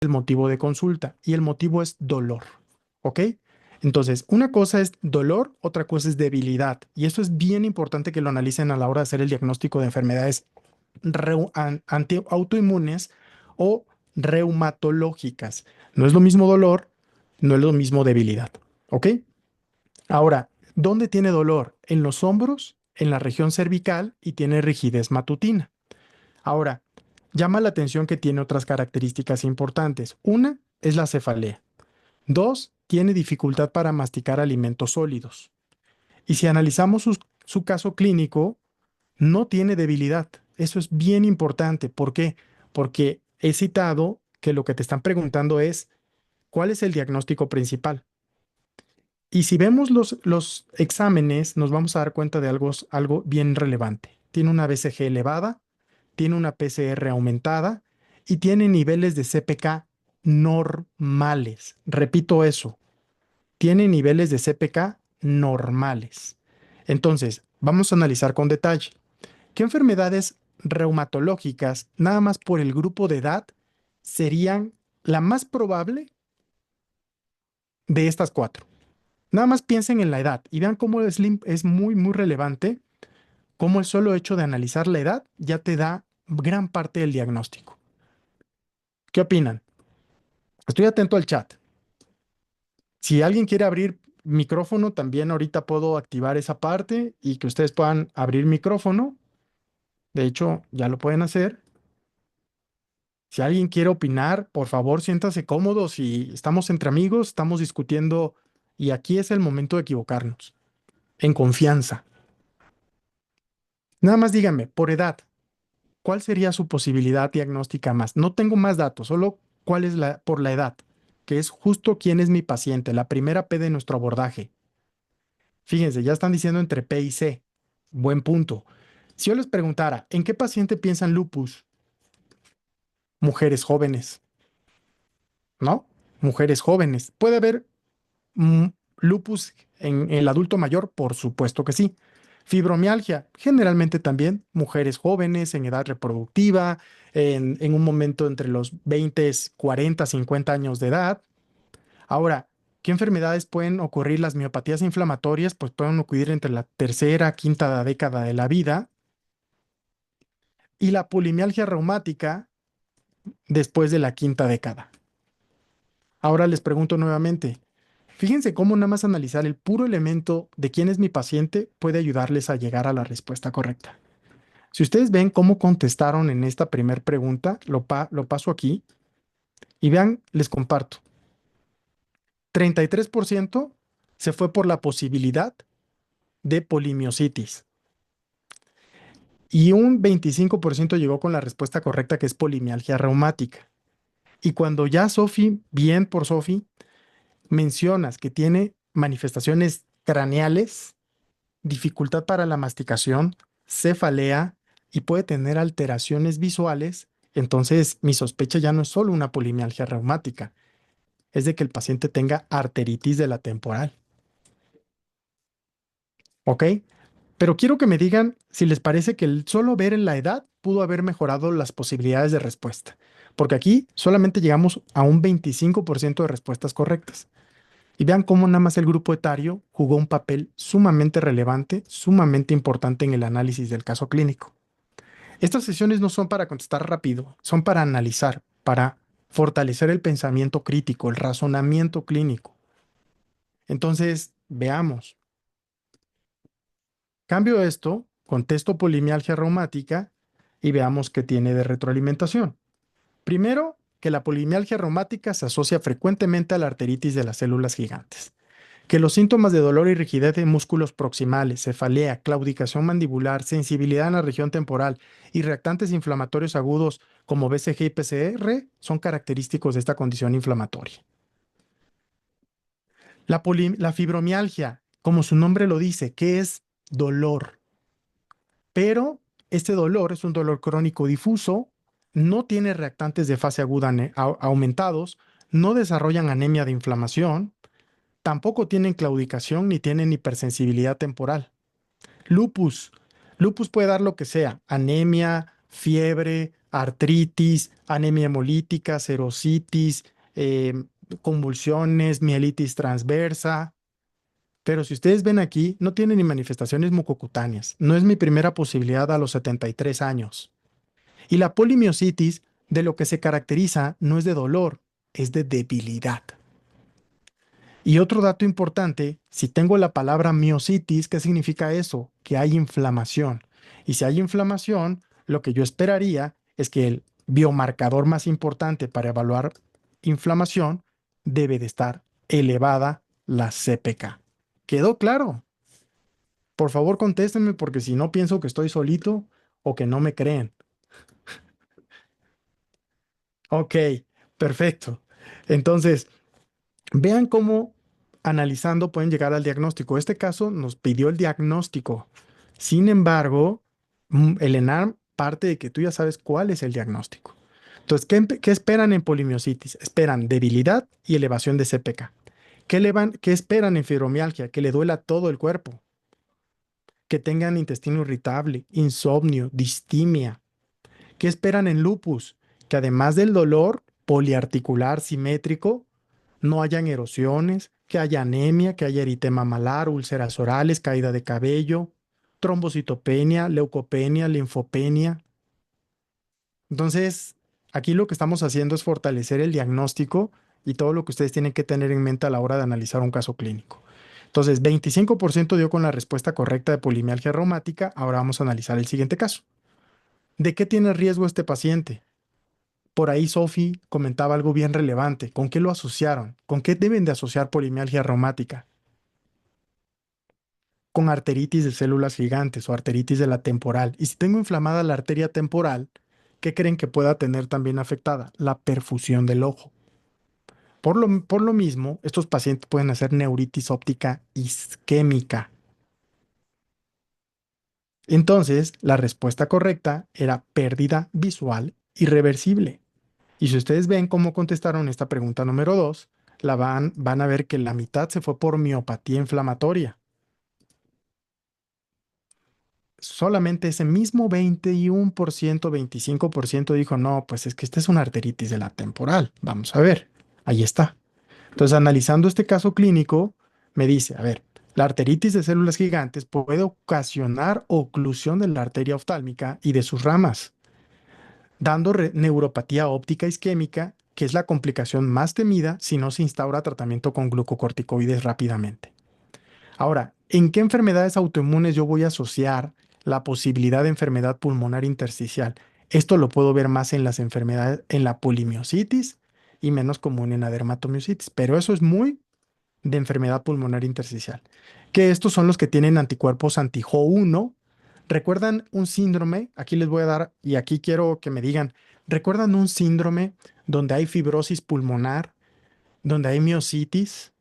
el motivo de consulta y el motivo es dolor, ¿ok? Entonces, una cosa es dolor, otra cosa es debilidad. Y eso es bien importante que lo analicen a la hora de hacer el diagnóstico de enfermedades autoinmunes o reumatológicas. No es lo mismo dolor, no es lo mismo debilidad, ¿ok? Ahora, ¿dónde tiene dolor? En los hombros, en la región cervical y tiene rigidez matutina. Ahora, llama la atención que tiene otras características importantes. Una es la cefalea. Dos, tiene dificultad para masticar alimentos sólidos. Y si analizamos su caso clínico, no tiene debilidad. Eso es bien importante. ¿Por qué? Porque he citado que lo que te están preguntando es, ¿cuál es el diagnóstico principal? Y si vemos los exámenes, nos vamos a dar cuenta de algo bien relevante. Tiene una BCG elevada, tiene una PCR aumentada y tiene niveles de CPK normales. Repito eso, tiene niveles de CPK normales. Entonces, vamos a analizar con detalle. ¿Qué enfermedades reumatológicas, nada más por el grupo de edad, serían la más probable de estas cuatro? Nada más piensen en la edad y vean cómo es muy, muy relevante, cómo el solo hecho de analizar la edad ya te da gran parte del diagnóstico. ¿Qué opinan? Estoy atento al chat. Si alguien quiere abrir micrófono, también ahorita puedo activar esa parte y que ustedes puedan abrir micrófono. De hecho, ya lo pueden hacer. Si alguien quiere opinar, por favor, siéntase cómodo. Si estamos entre amigos, estamos discutiendo y aquí es el momento de equivocarnos, en confianza. Nada más díganme, por edad, ¿cuál sería su posibilidad diagnóstica más? No tengo más datos, solo cuál es por la edad, que es justo quién es mi paciente, la primera P de nuestro abordaje. Fíjense, ya están diciendo entre P y C. Buen punto. Si yo les preguntara, ¿en qué paciente piensan lupus? Mujeres jóvenes, ¿no? Mujeres jóvenes. ¿Puede haber mm, lupus en el adulto mayor? Por supuesto que sí. Fibromialgia, generalmente también mujeres jóvenes en edad reproductiva, en un momento entre los 20, 40, 50 años de edad. Ahora, ¿qué enfermedades pueden ocurrir? Las miopatías inflamatorias, pues pueden ocurrir entre la tercera, quinta década de la vida y la polimialgia reumática después de la quinta década. Ahora les pregunto nuevamente, fíjense cómo nada más analizar el puro elemento de quién es mi paciente puede ayudarles a llegar a la respuesta correcta. Si ustedes ven cómo contestaron en esta primera pregunta, lo paso aquí y vean, les comparto. 33% se fue por la posibilidad de polimiositis y un 25% llegó con la respuesta correcta que es polimialgia reumática. Y cuando ya Sofi, bien por Sofi, mencionas que tiene manifestaciones craneales, dificultad para la masticación, cefalea y puede tener alteraciones visuales, entonces mi sospecha ya no es solo una polimialgia reumática, es de que el paciente tenga arteritis de la temporal. ¿Ok? Pero quiero que me digan si les parece que el solo ver en la edad pudo haber mejorado las posibilidades de respuesta, porque aquí solamente llegamos a un 25% de respuestas correctas. Y vean cómo nada más el grupo etario jugó un papel sumamente relevante, sumamente importante en el análisis del caso clínico. Estas sesiones no son para contestar rápido, son para analizar, para fortalecer el pensamiento crítico, el razonamiento clínico. Entonces, veamos. Cambio esto, contesto polimialgia reumática y veamos qué tiene de retroalimentación. Primero, que la polimialgia reumática se asocia frecuentemente a la arteritis de las células gigantes. Que los síntomas de dolor y rigidez de músculos proximales, cefalea, claudicación mandibular, sensibilidad en la región temporal y reactantes inflamatorios agudos como BCG y PCR son característicos de esta condición inflamatoria. La fibromialgia, como su nombre lo dice, que es dolor, pero este dolor es un dolor crónico difuso, no tiene reactantes de fase aguda aumentados, no desarrollan anemia de inflamación, tampoco tienen claudicación ni tienen hipersensibilidad temporal. Lupus. Lupus puede dar lo que sea, anemia, fiebre, artritis, anemia hemolítica, serositis, convulsiones, mielitis transversa. Pero si ustedes ven aquí, no tiene ni manifestaciones mucocutáneas. No es mi primera posibilidad a los 73 años. Y la polimiositis, de lo que se caracteriza, no es de dolor, es de debilidad. Y otro dato importante, si tengo la palabra miositis, ¿qué significa eso? Que hay inflamación. Y si hay inflamación, lo que yo esperaría es que el biomarcador más importante para evaluar inflamación debe de estar elevada la CPK. ¿Quedó claro? Por favor, contéstenme porque si no pienso que estoy solito o que no me creen. Ok, perfecto. Entonces, vean cómo analizando pueden llegar al diagnóstico. Este caso nos pidió el diagnóstico. Sin embargo, el ENARM parte de que tú ya sabes cuál es el diagnóstico. Entonces, ¿qué esperan en polimiositis? Esperan debilidad y elevación de CPK. ¿Qué esperan en fibromialgia? Que le duela todo el cuerpo, que tengan intestino irritable, insomnio, distimia. ¿Qué esperan en lupus? Que además del dolor poliarticular simétrico, no hayan erosiones, que haya anemia, que haya eritema malar, úlceras orales, caída de cabello, trombocitopenia, leucopenia, linfopenia. Entonces, aquí lo que estamos haciendo es fortalecer el diagnóstico y todo lo que ustedes tienen que tener en mente a la hora de analizar un caso clínico. Entonces, 25% dio con la respuesta correcta de polimialgia reumática. Ahora vamos a analizar el siguiente caso. ¿De qué tiene riesgo este paciente? Por ahí Sophie comentaba algo bien relevante. ¿Con qué lo asociaron? ¿Con qué deben de asociar polimialgia reumática? Con arteritis de células gigantes o arteritis de la temporal. Y si tengo inflamada la arteria temporal, ¿qué creen que pueda tener también afectada? La perfusión del ojo. Por lo mismo, estos pacientes pueden hacer neuritis óptica isquémica. Entonces, la respuesta correcta era pérdida visual irreversible. Y si ustedes ven cómo contestaron esta pregunta número 2, van a ver que la mitad se fue por miopatía inflamatoria. Solamente ese mismo 21%, 25% dijo, no, pues es que esta es una arteritis de la temporal. Vamos a ver, ahí está. Entonces, analizando este caso clínico, me dice, a ver, la arteritis de células gigantes puede ocasionar oclusión de la arteria oftálmica y de sus ramas, dando neuropatía óptica isquémica, que es la complicación más temida si no se instaura tratamiento con glucocorticoides rápidamente. Ahora, ¿en qué enfermedades autoinmunes yo voy a asociar la posibilidad de enfermedad pulmonar intersticial? Esto lo puedo ver más en las enfermedades, en la polimiositis y menos común en la dermatomiositis, pero eso es muy de enfermedad pulmonar intersticial, que estos son los que tienen anticuerpos anti-Jo1. ¿Recuerdan un síndrome? Aquí les voy a dar, y aquí quiero que me digan, ¿recuerdan un síndrome donde hay fibrosis pulmonar, donde hay miositis,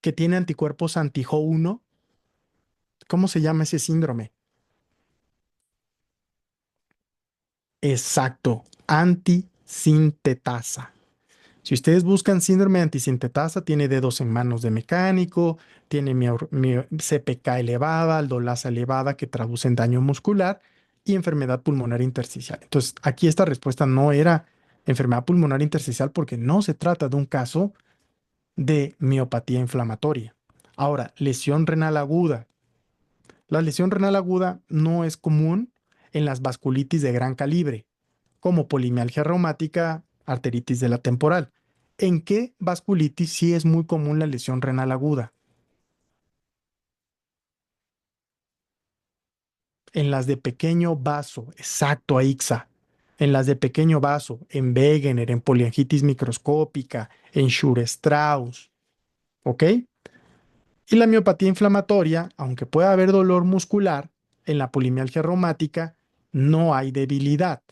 que tiene anticuerpos anti-Jo1? ¿Cómo se llama ese síndrome? Exacto, antisintetasa. Si ustedes buscan síndrome de antisintetasa, tiene dedos en manos de mecánico, tiene CPK elevada, aldolasa elevada, que traducen daño muscular y enfermedad pulmonar intersticial. Entonces, aquí esta respuesta no era enfermedad pulmonar intersticial porque no se trata de un caso de miopatía inflamatoria. Ahora, lesión renal aguda. La lesión renal aguda no es común en las vasculitis de gran calibre, como polimialgia reumática, arteritis de la temporal. ¿En qué vasculitis sí es muy común la lesión renal aguda? En las de pequeño vaso, exacto, Aixa. En las de pequeño vaso, en Wegener, en poliangitis microscópica, en Shure-Strauss, ¿ok? Y la miopatía inflamatoria, aunque pueda haber dolor muscular, en la polimialgia reumática no hay debilidad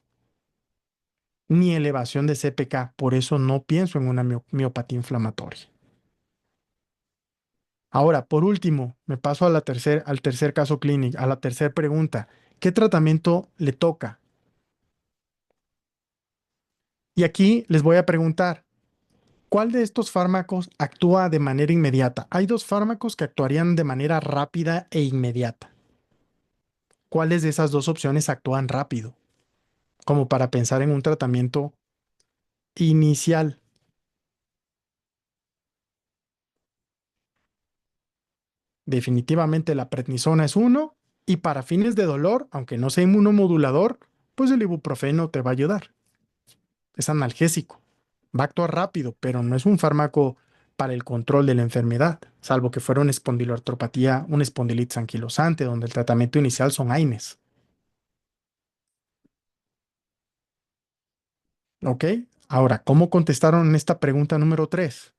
ni elevación de CPK. Por eso no pienso en una miopatía inflamatoria. Ahora, por último, me paso a al tercer caso clínico, a la tercera pregunta. ¿Qué tratamiento le toca? Y aquí les voy a preguntar, ¿cuál de estos fármacos actúa de manera inmediata? Hay dos fármacos que actuarían de manera rápida e inmediata. ¿Cuáles de esas dos opciones actúan rápido? Como para pensar en un tratamiento inicial. Definitivamente la prednisona es uno y para fines de dolor, aunque no sea inmunomodulador, pues el ibuprofeno te va a ayudar. Es analgésico. Va a actuar rápido, pero no es un fármaco para el control de la enfermedad, salvo que fuera una espondiloartropatía, una espondilitis anquilosante, donde el tratamiento inicial son AINES. ¿Ok? Ahora, ¿cómo contestaron en esta pregunta número 3?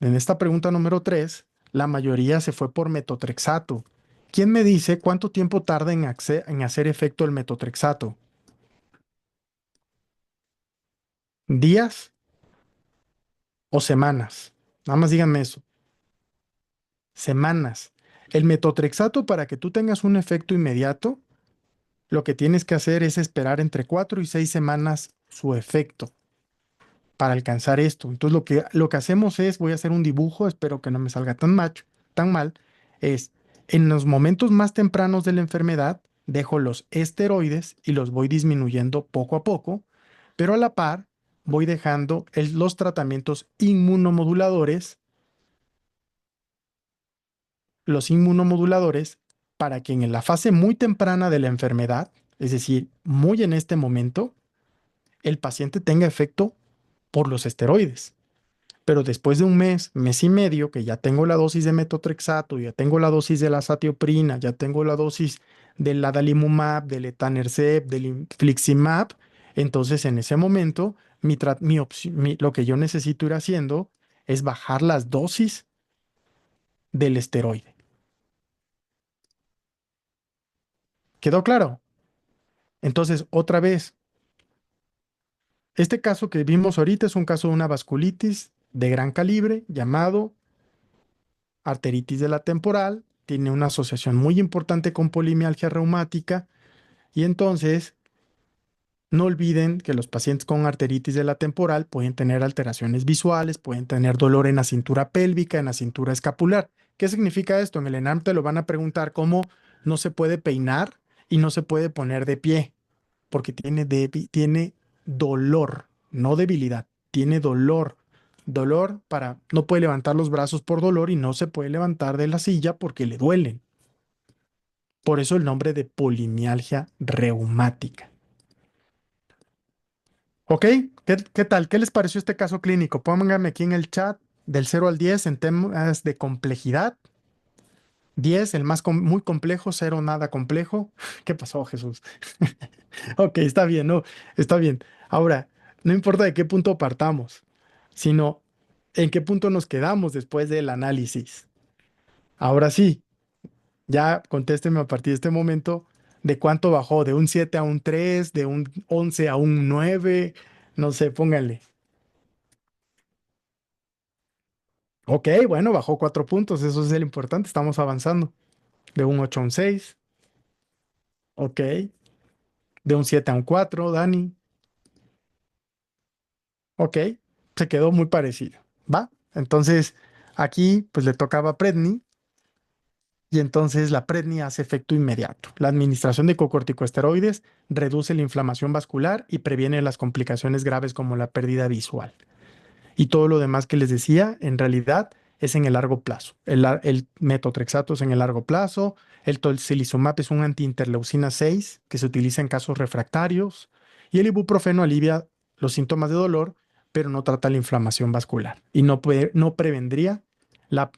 En esta pregunta número 3, la mayoría se fue por metotrexato. ¿Quién me dice cuánto tiempo tarda en hacer efecto el metotrexato? ¿Días o semanas? Nada más díganme eso. Semanas. El metotrexato, para que tú tengas un efecto inmediato, lo que tienes que hacer es esperar entre 4 y 6 semanas su efecto para alcanzar esto. Entonces lo que hacemos es, voy a hacer un dibujo, espero que no me salga tan mal, es en los momentos más tempranos de la enfermedad, dejo los esteroides y los voy disminuyendo poco a poco, pero a la par voy dejando los tratamientos inmunomoduladores, los inmunomoduladores, para que en la fase muy temprana de la enfermedad, es decir, muy en este momento, el paciente tenga efecto por los esteroides. Pero después de un mes, mes y medio, que ya tengo la dosis de metotrexato, ya tengo la dosis de la satioprina, ya tengo la dosis del adalimumab, del etanercept, del infliximab, entonces en ese momento lo que yo necesito ir haciendo es bajar las dosis del esteroide. ¿Quedó claro? Entonces, otra vez, este caso que vimos ahorita es un caso de una vasculitis de gran calibre llamado arteritis de la temporal, tiene una asociación muy importante con polimialgia reumática y entonces no olviden que los pacientes con arteritis de la temporal pueden tener alteraciones visuales, pueden tener dolor en la cintura pélvica, en la cintura escapular. ¿Qué significa esto? En el ENAM te lo van a preguntar cómo no se puede peinar y no se puede poner de pie, porque tiene dolor, no debilidad, tiene dolor. Dolor para, no puede levantar los brazos por dolor y no se puede levantar de la silla porque le duelen. Por eso el nombre de polimialgia reumática. ¿Ok? ¿Qué tal? ¿Qué les pareció este caso clínico? Pónganme aquí en el chat del 0 al 10 en temas de complejidad. 10, el muy complejo, 0, nada complejo. ¿Qué pasó, Jesús? Ok, está bien, no, está bien. Ahora, no importa de qué punto partamos, sino en qué punto nos quedamos después del análisis. Ahora sí, ya contésteme a partir de este momento de cuánto bajó, de un 7 a un 3, de un 11 a un 9, no sé, pónganle. Ok, bueno, bajó 4 puntos, eso es el importante, estamos avanzando. De un 8 a un 6, ok. De un 7 a un 4, Dani, ok. Se quedó muy parecido, ¿va? Entonces, aquí pues le tocaba Predni y entonces la Predni hace efecto inmediato. La administración de cocorticosteroides reduce la inflamación vascular y previene las complicaciones graves como la pérdida visual. Y todo lo demás que les decía, en realidad es en el largo plazo. El metotrexato es en el largo plazo. El tocilizumab es un antiinterleucina 6 que se utiliza en casos refractarios. Y el ibuprofeno alivia los síntomas de dolor, pero no trata la inflamación vascular y no prevendría la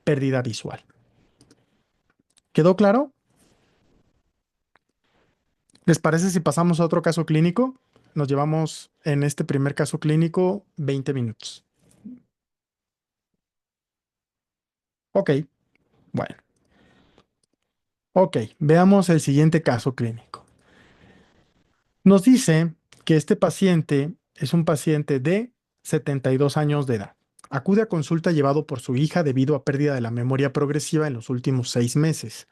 pérdida visual. ¿Quedó claro? ¿Les parece si pasamos a otro caso clínico? Nos llevamos en este primer caso clínico 20 minutos. Ok, bueno. Ok, veamos el siguiente caso clínico. Nos dice que este paciente es un paciente de 72 años de edad. Acude a consulta llevado por su hija debido a pérdida de la memoria progresiva en los últimos 6 meses,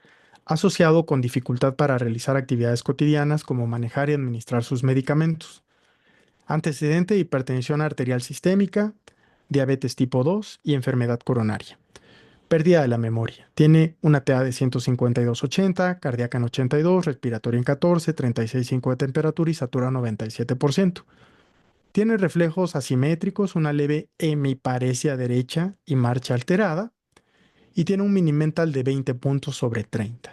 asociado con dificultad para realizar actividades cotidianas como manejar y administrar sus medicamentos. Antecedente de hipertensión arterial sistémica, diabetes tipo 2 y enfermedad coronaria. Pérdida de la memoria. Tiene una TA de 152/80, cardíaca en 82, respiratoria en 14, 36,5 de temperatura y satura 97%. Tiene reflejos asimétricos, una leve hemiparesia derecha y marcha alterada, y tiene un mini mental de 20 puntos sobre 30.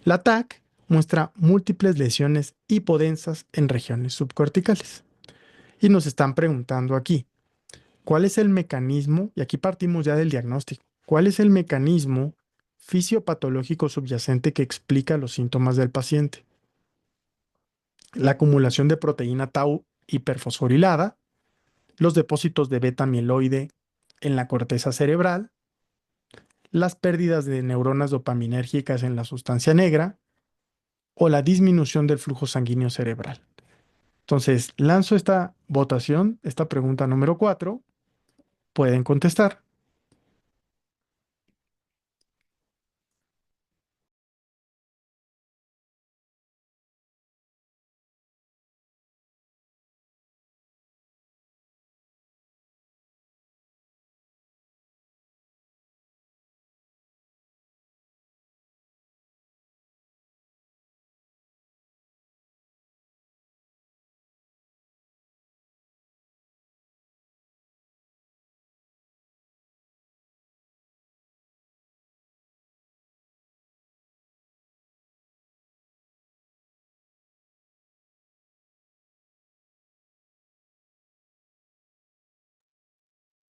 La TAC muestra múltiples lesiones hipodensas en regiones subcorticales. Y nos están preguntando aquí, ¿cuál es el mecanismo? Y aquí partimos ya del diagnóstico. ¿Cuál es el mecanismo fisiopatológico subyacente que explica los síntomas del paciente? La acumulación de proteína tau hiperfosforilada, los depósitos de beta amiloide en la corteza cerebral, las pérdidas de neuronas dopaminérgicas en la sustancia negra o la disminución del flujo sanguíneo cerebral. Entonces, lanzo esta votación, esta pregunta número 4. Pueden contestar.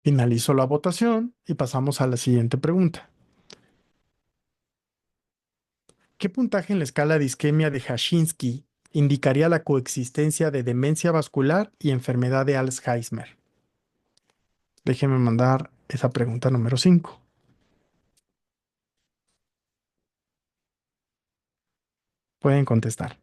Finalizo la votación y pasamos a la siguiente pregunta. ¿Qué puntaje en la escala de isquemia de Hashinsky indicaría la coexistencia de demencia vascular y enfermedad de Alzheimer? Déjenme mandar esa pregunta número 5. Pueden contestar.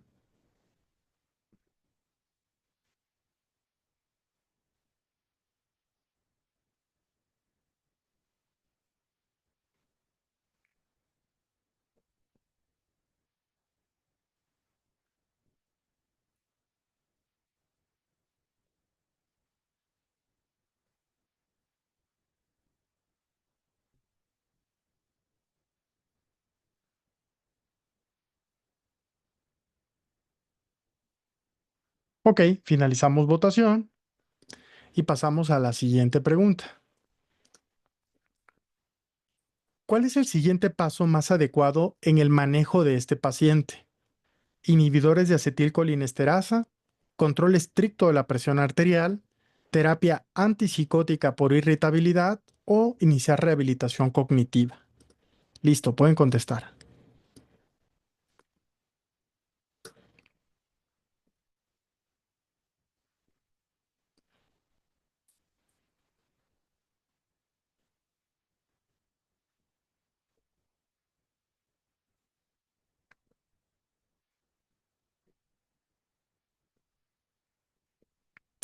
Ok, finalizamos votación y pasamos a la siguiente pregunta. ¿Cuál es el siguiente paso más adecuado en el manejo de este paciente? Inhibidores de acetilcolinesterasa, control estricto de la presión arterial, terapia antipsicótica por irritabilidad o iniciar rehabilitación cognitiva. Listo, pueden contestar.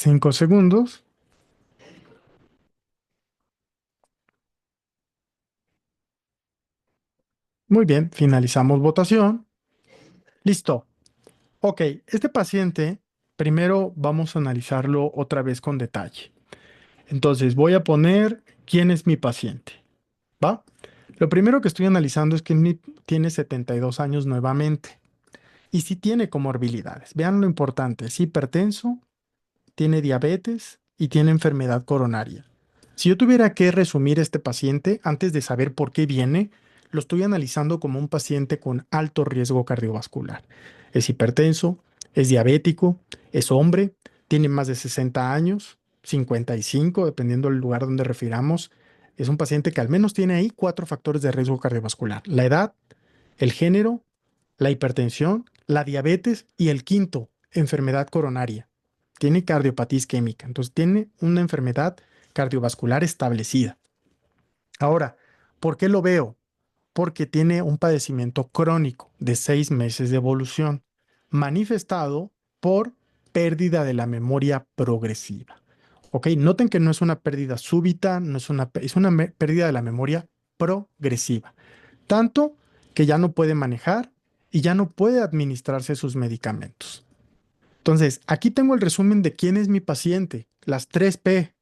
Cinco segundos. Muy bien, finalizamos votación. Listo. Ok, este paciente, primero vamos a analizarlo otra vez con detalle. Entonces, voy a poner quién es mi paciente. ¿Va? Lo primero que estoy analizando es que tiene 72 años nuevamente y sí tiene comorbilidades. Vean lo importante, es hipertenso, tiene diabetes y tiene enfermedad coronaria. Si yo tuviera que resumir este paciente antes de saber por qué viene, lo estoy analizando como un paciente con alto riesgo cardiovascular. Es hipertenso, es diabético, es hombre, tiene más de 60 años, 55, dependiendo del lugar donde refiramos. Es un paciente que al menos tiene ahí 4 factores de riesgo cardiovascular: la edad, el género, la hipertensión, la diabetes y el quinto, enfermedad coronaria. Tiene cardiopatía isquémica, entonces tiene una enfermedad cardiovascular establecida. Ahora, ¿por qué lo veo? Porque tiene un padecimiento crónico de 6 meses de evolución, manifestado por pérdida de la memoria progresiva. ¿Ok? Noten que no es una pérdida súbita, no es una pérdida de la memoria progresiva. Tanto que ya no puede manejar y ya no puede administrarse sus medicamentos. Entonces, aquí tengo el resumen de quién es mi paciente, las 3 P.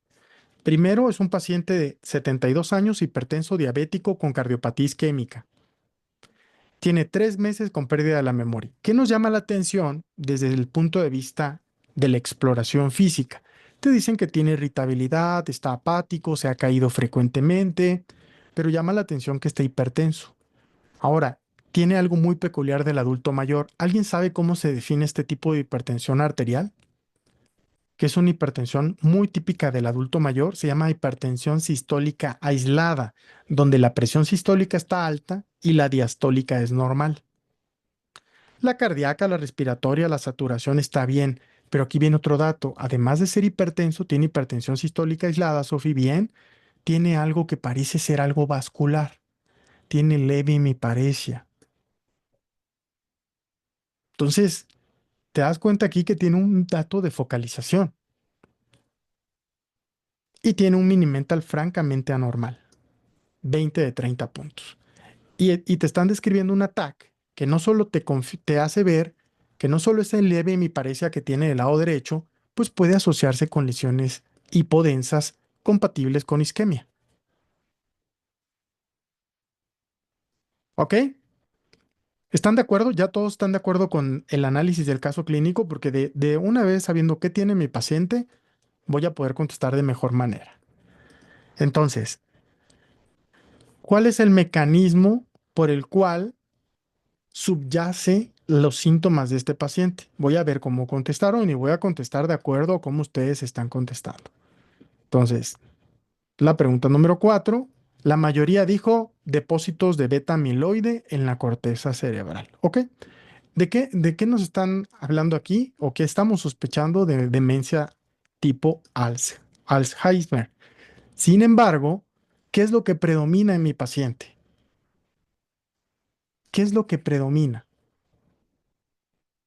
Primero es un paciente de 72 años, hipertenso, diabético con cardiopatía isquémica. Tiene 3 meses con pérdida de la memoria. ¿Qué nos llama la atención desde el punto de vista de la exploración física? Te dicen que tiene irritabilidad, está apático, se ha caído frecuentemente, pero llama la atención que está hipertenso. Ahora, tiene algo muy peculiar del adulto mayor. ¿Alguien sabe cómo se define este tipo de hipertensión arterial? Que es una hipertensión muy típica del adulto mayor, se llama hipertensión sistólica aislada, donde la presión sistólica está alta y la diastólica es normal. La cardíaca, la respiratoria, la saturación está bien, pero aquí viene otro dato. Además de ser hipertenso, tiene hipertensión sistólica aislada, Sofi, bien, tiene algo que parece ser algo vascular, tiene leve hemiparesia. Entonces, te das cuenta aquí que tiene un dato de focalización y tiene un mini mental francamente anormal, 20 de 30 puntos. Y te están describiendo un ataque que no solo te hace ver que no solo es el leve hemiparesia que tiene del lado derecho, pues puede asociarse con lesiones hipodensas compatibles con isquemia. ¿Ok? ¿Están de acuerdo? ¿Ya todos están de acuerdo con el análisis del caso clínico? Porque de una vez sabiendo qué tiene mi paciente, voy a poder contestar de mejor manera. Entonces, ¿cuál es el mecanismo por el cual subyace los síntomas de este paciente? Voy a ver cómo contestaron y voy a contestar de acuerdo a cómo ustedes están contestando. Entonces, la pregunta número 4, la mayoría dijo depósitos de beta amiloide en la corteza cerebral. ¿Ok? ¿De qué nos están hablando aquí o qué estamos sospechando de demencia tipo Alzheimer? Sin embargo, ¿qué es lo que predomina en mi paciente? ¿Qué es lo que predomina?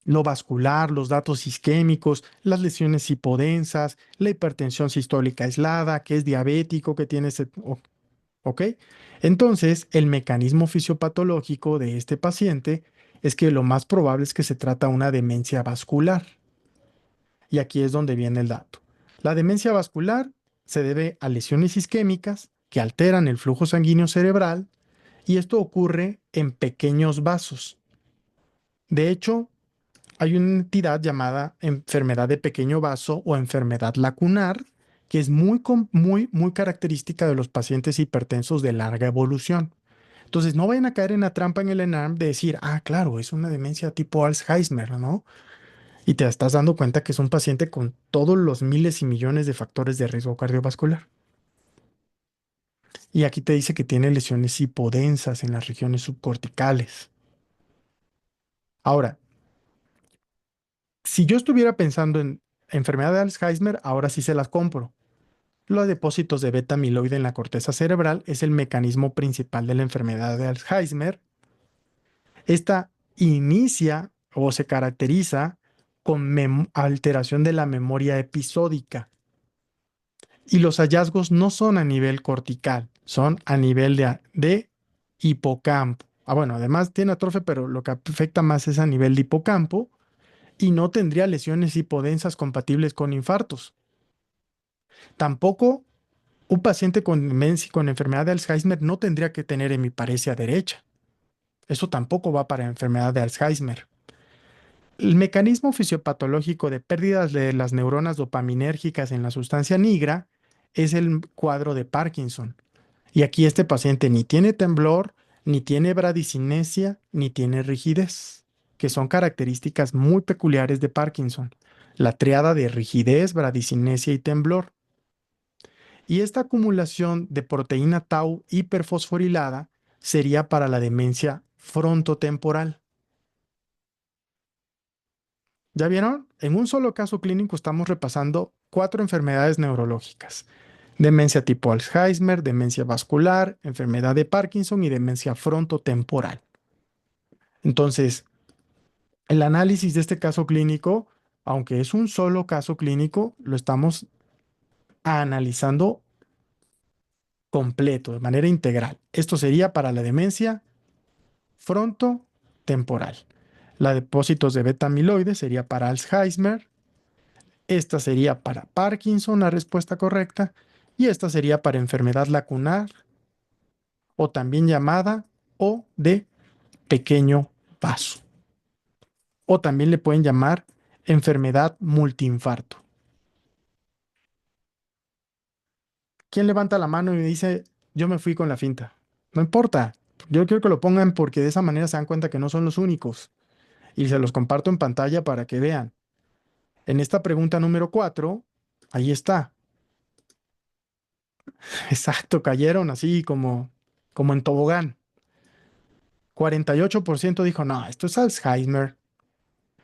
Lo vascular, los datos isquémicos, las lesiones hipodensas, la hipertensión sistólica aislada, que es diabético, que tiene ese... ¿Ok? Entonces, el mecanismo fisiopatológico de este paciente es que lo más probable es que se trata de una demencia vascular. Y aquí es donde viene el dato. La demencia vascular se debe a lesiones isquémicas que alteran el flujo sanguíneo cerebral y esto ocurre en pequeños vasos. De hecho, hay una entidad llamada enfermedad de pequeño vaso o enfermedad lacunar, que es muy característica de los pacientes hipertensos de larga evolución. Entonces, no vayan a caer en la trampa en el ENARM de decir, ah, claro, es una demencia tipo Alzheimer, ¿no? Y te estás dando cuenta que es un paciente con todos los miles y millones de factores de riesgo cardiovascular. Y aquí te dice que tiene lesiones hipodensas en las regiones subcorticales. Ahora, si yo estuviera pensando en enfermedad de Alzheimer, ahora sí se las compro. Los depósitos de beta amiloide en la corteza cerebral es el mecanismo principal de la enfermedad de Alzheimer. Esta inicia o se caracteriza con alteración de la memoria episódica. Y los hallazgos no son a nivel cortical, son a nivel de hipocampo. Ah, bueno, además tiene atrofia, pero lo que afecta más es a nivel de hipocampo y no tendría lesiones hipodensas compatibles con infartos. Tampoco un paciente con demencia, con enfermedad de Alzheimer no tendría que tener hemiparesia derecha. Eso tampoco va para enfermedad de Alzheimer. El mecanismo fisiopatológico de pérdidas de las neuronas dopaminérgicas en la sustancia nigra es el cuadro de Parkinson. Y aquí este paciente ni tiene temblor, ni tiene bradicinesia, ni tiene rigidez, que son características muy peculiares de Parkinson. La triada de rigidez, bradicinesia y temblor. Y esta acumulación de proteína tau hiperfosforilada sería para la demencia frontotemporal. ¿Ya vieron? En un solo caso clínico estamos repasando 4 enfermedades neurológicas. Demencia tipo Alzheimer, demencia vascular, enfermedad de Parkinson y demencia frontotemporal. Entonces, el análisis de este caso clínico, aunque es un solo caso clínico, lo estamos analizando completo, de manera integral. Esto sería para la demencia frontotemporal. La depósitos de beta amiloide sería para Alzheimer. Esta sería para Parkinson, la respuesta correcta. Y esta sería para enfermedad lacunar o también llamada O de pequeño vaso. O también le pueden llamar enfermedad multiinfarto. ¿Quién levanta la mano y me dice, yo me fui con la finta? No importa. Yo quiero que lo pongan porque de esa manera se dan cuenta que no son los únicos. Y se los comparto en pantalla para que vean. En esta pregunta número 4, ahí está. Exacto, cayeron así como en tobogán. 48% dijo, no, esto es Alzheimer.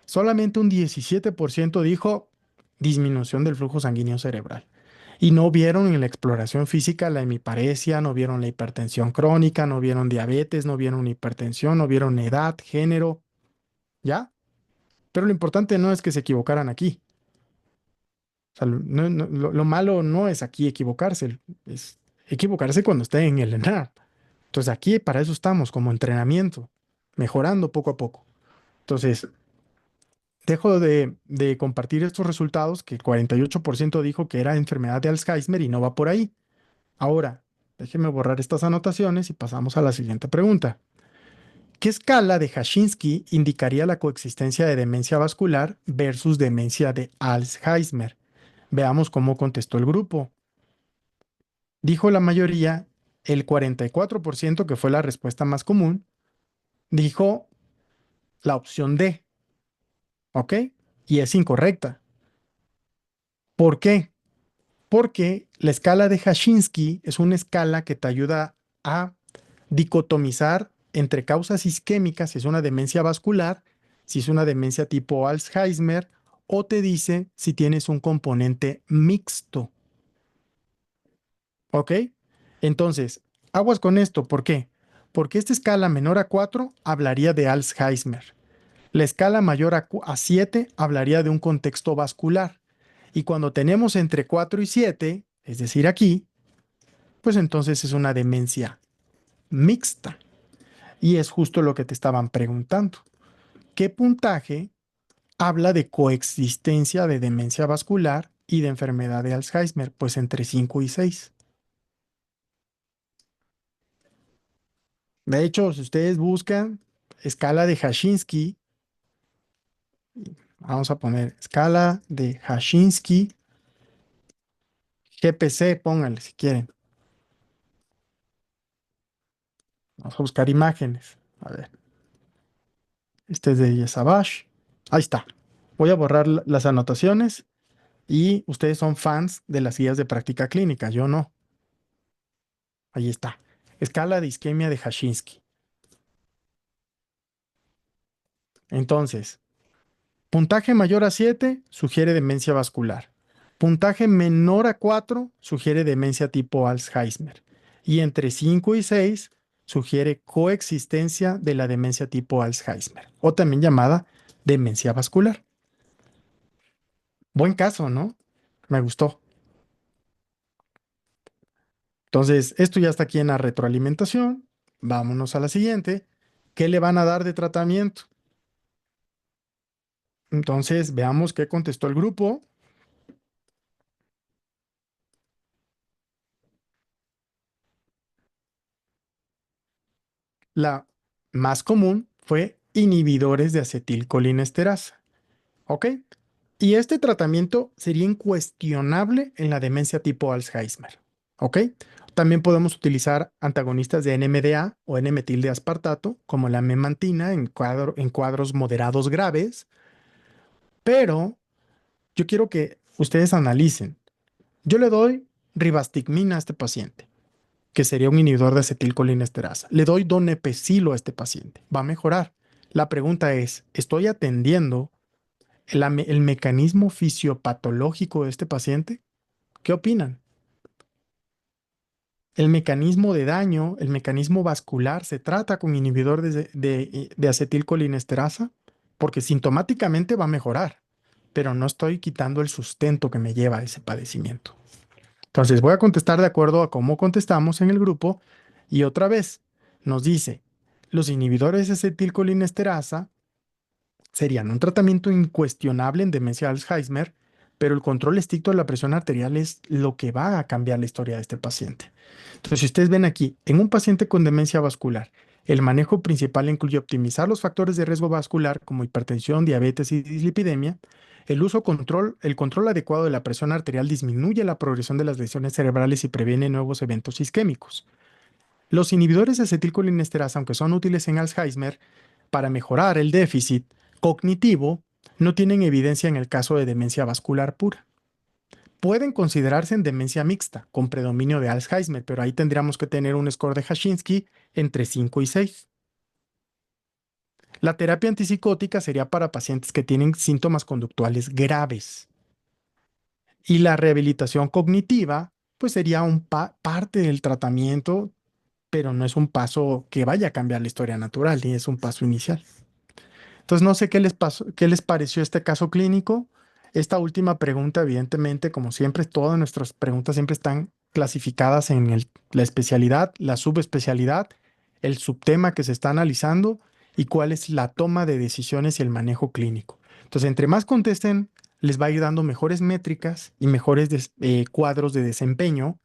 Solamente un 17% dijo disminución del flujo sanguíneo cerebral. Y no vieron en la exploración física la hemiparesia, no vieron la hipertensión crónica, no vieron diabetes, no vieron hipertensión, no vieron edad, género, ¿ya? Pero lo importante no es que se equivocaran aquí. O sea, lo malo no es aquí equivocarse, es equivocarse cuando esté en el ENAR. Entonces aquí para eso estamos, como entrenamiento, mejorando poco a poco. Entonces, dejo de compartir estos resultados, que el 48% dijo que era enfermedad de Alzheimer y no va por ahí. Ahora, déjeme borrar estas anotaciones y pasamos a la siguiente pregunta. ¿Qué escala de Hashinsky indicaría la coexistencia de demencia vascular versus demencia de Alzheimer? Veamos cómo contestó el grupo. Dijo la mayoría, el 44%, que fue la respuesta más común, dijo la opción D, ¿ok? Y es incorrecta. ¿Por qué? Porque la escala de Hashinsky es una escala que te ayuda a dicotomizar entre causas isquémicas, si es una demencia vascular, si es una demencia tipo Alzheimer, o te dice si tienes un componente mixto, ¿ok? Entonces, aguas con esto, ¿por qué? Porque esta escala menor a 4 hablaría de Alzheimer. La escala mayor a 7 hablaría de un contexto vascular. Y cuando tenemos entre 4 y 7, es decir, aquí, pues entonces es una demencia mixta. Y es justo lo que te estaban preguntando. ¿Qué puntaje habla de coexistencia de demencia vascular y de enfermedad de Alzheimer? Pues entre 5 y 6. De hecho, si ustedes buscan escala de Hashinsky, vamos a poner escala de Hashinsky, GPC, pónganle si quieren. Vamos a buscar imágenes. A ver, este es de Yesabash. Ahí está. Voy a borrar las anotaciones y ustedes son fans de las guías de práctica clínica. Yo no. Ahí está. Escala de isquemia de Hashinsky. Entonces, puntaje mayor a 7 sugiere demencia vascular. Puntaje menor a 4 sugiere demencia tipo Alzheimer. Y entre 5 y 6 sugiere coexistencia de la demencia tipo Alzheimer, o también llamada demencia vascular. Buen caso, ¿no? Me gustó. Entonces, esto ya está aquí en la retroalimentación. Vámonos a la siguiente. ¿Qué le van a dar de tratamiento? Entonces, veamos qué contestó el grupo. La más común fue inhibidores de acetilcolinesterasa. ¿Ok? Y este tratamiento sería incuestionable en la demencia tipo Alzheimer. ¿Ok? También podemos utilizar antagonistas de NMDA o N-metildeaspartato, como la memantina en cuadros moderados graves, pero yo quiero que ustedes analicen. Yo le doy ribastigmina a este paciente, que sería un inhibidor de acetilcolinesterasa. Le doy donepezilo a este paciente. Va a mejorar. La pregunta es, ¿estoy atendiendo el mecanismo fisiopatológico de este paciente? ¿Qué opinan? El mecanismo de daño, el mecanismo vascular, ¿se trata con inhibidor de acetilcolinesterasa? Porque sintomáticamente va a mejorar, pero no estoy quitando el sustento que me lleva a ese padecimiento. Entonces voy a contestar de acuerdo a cómo contestamos en el grupo y otra vez nos dice, los inhibidores de acetilcolinesterasa serían un tratamiento incuestionable en demencia de Alzheimer, pero el control estricto de la presión arterial es lo que va a cambiar la historia de este paciente. Entonces, si ustedes ven aquí, en un paciente con demencia vascular, el manejo principal incluye optimizar los factores de riesgo vascular como hipertensión, diabetes y dislipidemia. El control adecuado de la presión arterial disminuye la progresión de las lesiones cerebrales y previene nuevos eventos isquémicos. Los inhibidores de acetilcolinesterasa, aunque son útiles en Alzheimer para mejorar el déficit cognitivo, no tienen evidencia en el caso de demencia vascular pura. Pueden considerarse en demencia mixta, con predominio de Alzheimer, pero ahí tendríamos que tener un score de Hashinsky entre 5 y 6. La terapia antipsicótica sería para pacientes que tienen síntomas conductuales graves. Y la rehabilitación cognitiva, pues sería parte del tratamiento, pero no es un paso que vaya a cambiar la historia natural, ni es un paso inicial. Entonces, no sé qué les pasó, qué les pareció este caso clínico. Esta última pregunta, evidentemente, como siempre, todas nuestras preguntas siempre están clasificadas en la especialidad, la subespecialidad, el subtema que se está analizando y cuál es la toma de decisiones y el manejo clínico. Entonces, entre más contesten, les va a ir dando mejores métricas y mejores cuadros de desempeño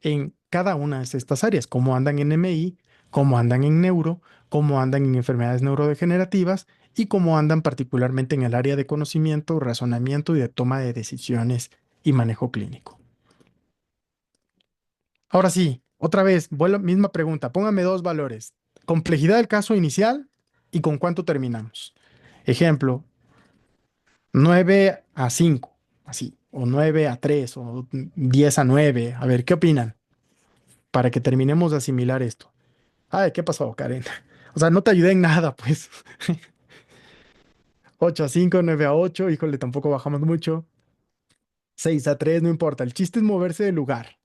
en cada una de estas áreas, cómo andan en MI, cómo andan en neuro, cómo andan en enfermedades neurodegenerativas y cómo andan particularmente en el área de conocimiento, razonamiento y de toma de decisiones y manejo clínico. Ahora sí, otra vez, misma pregunta, póngame dos valores, complejidad del caso inicial y con cuánto terminamos. Ejemplo, 9-5, así, o 9-3, o 10-9. A ver, ¿qué opinan? Para que terminemos de asimilar esto. Ay, ¿qué pasó, Karen? O sea, no te ayudé en nada, pues. 8-5, 9-8, híjole, tampoco bajamos mucho. 6-3, no importa. El chiste es moverse del lugar.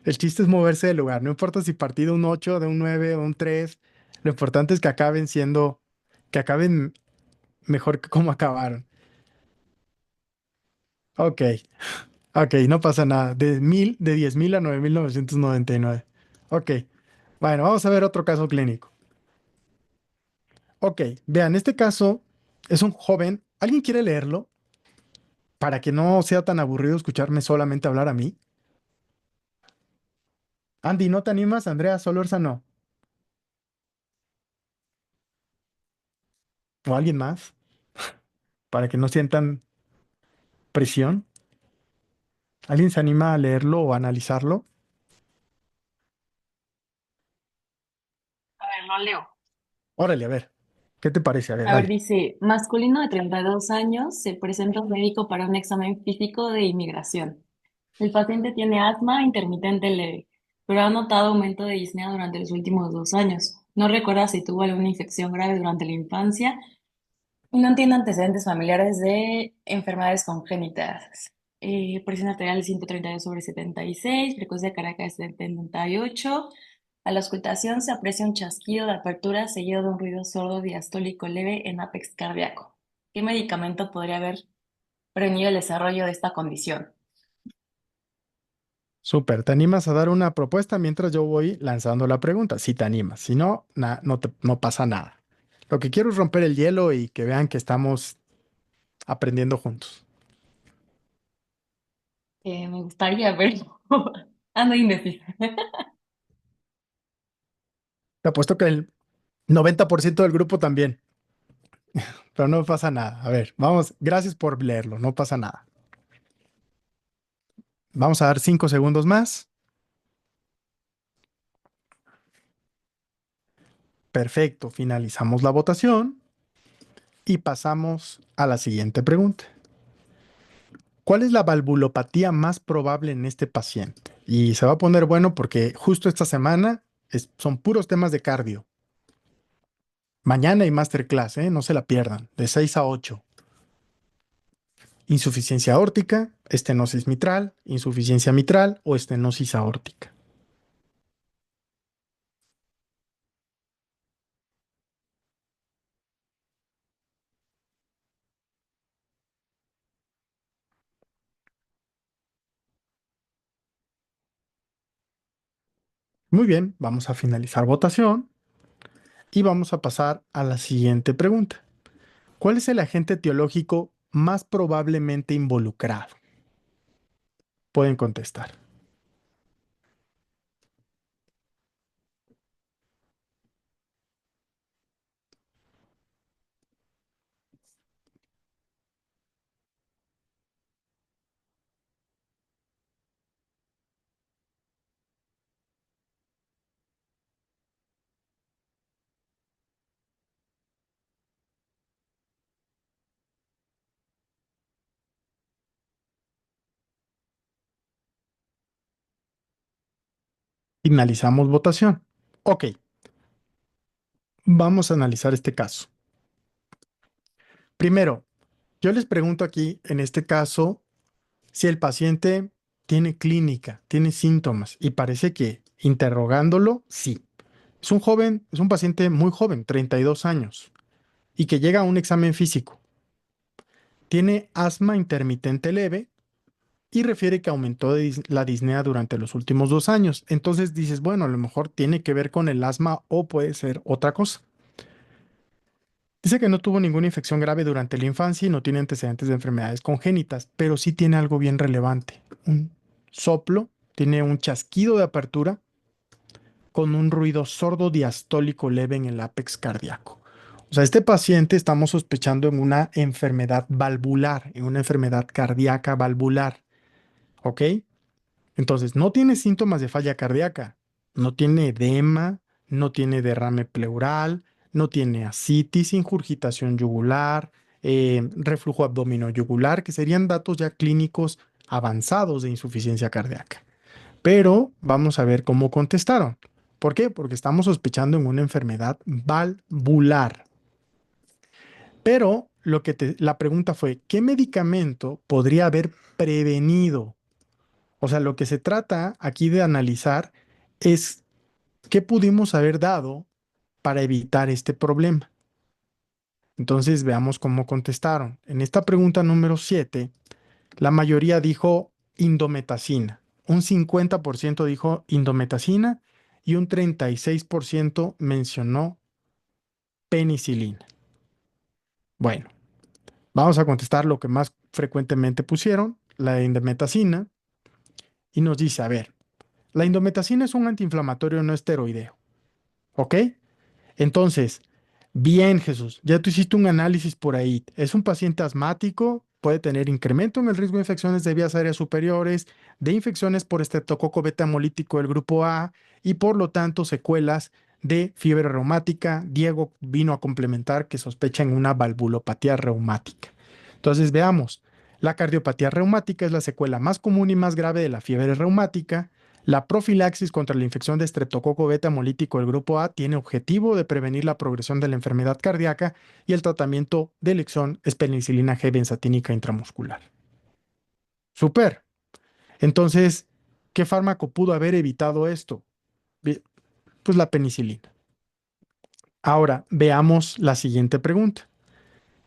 El chiste es moverse del lugar. No importa si partido un 8, de un 9 o un 3. Lo importante es que que acaben mejor que como acabaron. Ok, ok, no pasa nada. De 10,000 a 9,999. Ok, bueno, vamos a ver otro caso clínico. Ok, vean, este caso es un joven. ¿Alguien quiere leerlo? Para que no sea tan aburrido escucharme solamente hablar a mí. Andy, ¿no te animas? Andrea Solórzano. ¿O alguien más? Para que no sientan presión. ¿Alguien se anima a leerlo o a analizarlo? A ver, lo leo. Órale, a ver. ¿Qué te parece? A ver, A ver, dale. dice, masculino de 32 años se presenta a un médico para un examen físico de inmigración. El paciente tiene asma intermitente leve, pero ha notado aumento de disnea durante los últimos 2 años. No recuerda si tuvo alguna infección grave durante la infancia y no tiene antecedentes familiares de enfermedades congénitas. Presión arterial 132/76, frecuencia cardíaca de 78. A la auscultación se aprecia un chasquido de apertura seguido de un ruido sordo diastólico leve en apex cardíaco. ¿Qué medicamento podría haber prevenido el desarrollo de esta condición? Súper. ¿Te animas a dar una propuesta mientras yo voy lanzando la pregunta? Si te animas. Si no, no pasa nada. Lo que quiero es romper el hielo y que vean que estamos aprendiendo juntos. Me gustaría, pero ando indecisa. Te apuesto que el 90% del grupo también, pero no pasa nada. A ver, vamos. Gracias por leerlo. No pasa nada. Vamos a dar 5 segundos más. Perfecto. Finalizamos la votación y pasamos a la siguiente pregunta. ¿Cuál es la valvulopatía más probable en este paciente? Y se va a poner bueno porque justo esta semana son puros temas de cardio. Mañana hay masterclass, ¿eh? No se la pierdan, de 6 a 8. Insuficiencia aórtica, estenosis mitral, insuficiencia mitral o estenosis aórtica. Muy bien, vamos a finalizar votación y vamos a pasar a la siguiente pregunta. ¿Cuál es el agente etiológico más probablemente involucrado? pueden contestar. Finalizamos votación. Ok, vamos a analizar este caso. Primero, yo les pregunto aquí, en este caso, si el paciente tiene clínica, tiene síntomas y parece que interrogándolo, sí. Es un joven, es un paciente muy joven, 32 años, y que llega a un examen físico. Tiene asma intermitente leve y refiere que aumentó la disnea durante los últimos 2 años. Entonces dices, bueno, a lo mejor tiene que ver con el asma o puede ser otra cosa. Dice que no tuvo ninguna infección grave durante la infancia y no tiene antecedentes de enfermedades congénitas, pero sí tiene algo bien relevante. Un soplo, tiene un chasquido de apertura con un ruido sordo diastólico leve en el ápex cardíaco. O sea, este paciente estamos sospechando en una enfermedad valvular, en una enfermedad cardíaca valvular, ¿ok? Entonces, no tiene síntomas de falla cardíaca, no tiene edema, no tiene derrame pleural, no tiene ascitis, ingurgitación yugular, reflujo abdominojuglar, que serían datos ya clínicos avanzados de insuficiencia cardíaca. Pero vamos a ver cómo contestaron. ¿Por qué? Porque estamos sospechando en una enfermedad valvular. Pero la pregunta fue, ¿qué medicamento podría haber prevenido? O sea, lo que se trata aquí de analizar es qué pudimos haber dado para evitar este problema. Entonces, veamos cómo contestaron. En esta pregunta número 7, la mayoría dijo indometacina. Un 50% dijo indometacina y un 36% mencionó penicilina. Bueno, vamos a contestar lo que más frecuentemente pusieron, la indometacina, y nos dice, a ver, la indometacina es un antiinflamatorio no esteroideo, ¿ok? Entonces, bien, Jesús, ya tú hiciste un análisis por ahí. Es un paciente asmático, puede tener incremento en el riesgo de infecciones de vías aéreas superiores, de infecciones por estreptococo beta hemolítico del grupo A y por lo tanto secuelas de fiebre reumática. Diego vino a complementar que sospecha en una valvulopatía reumática. Entonces, veamos. La cardiopatía reumática es la secuela más común y más grave de la fiebre reumática. La profilaxis contra la infección de estreptococo beta hemolítico del grupo A tiene objetivo de prevenir la progresión de la enfermedad cardíaca y el tratamiento de elección es penicilina G benzatínica intramuscular. Super. Entonces, ¿qué fármaco pudo haber evitado esto? Pues la penicilina. Ahora, veamos la siguiente pregunta.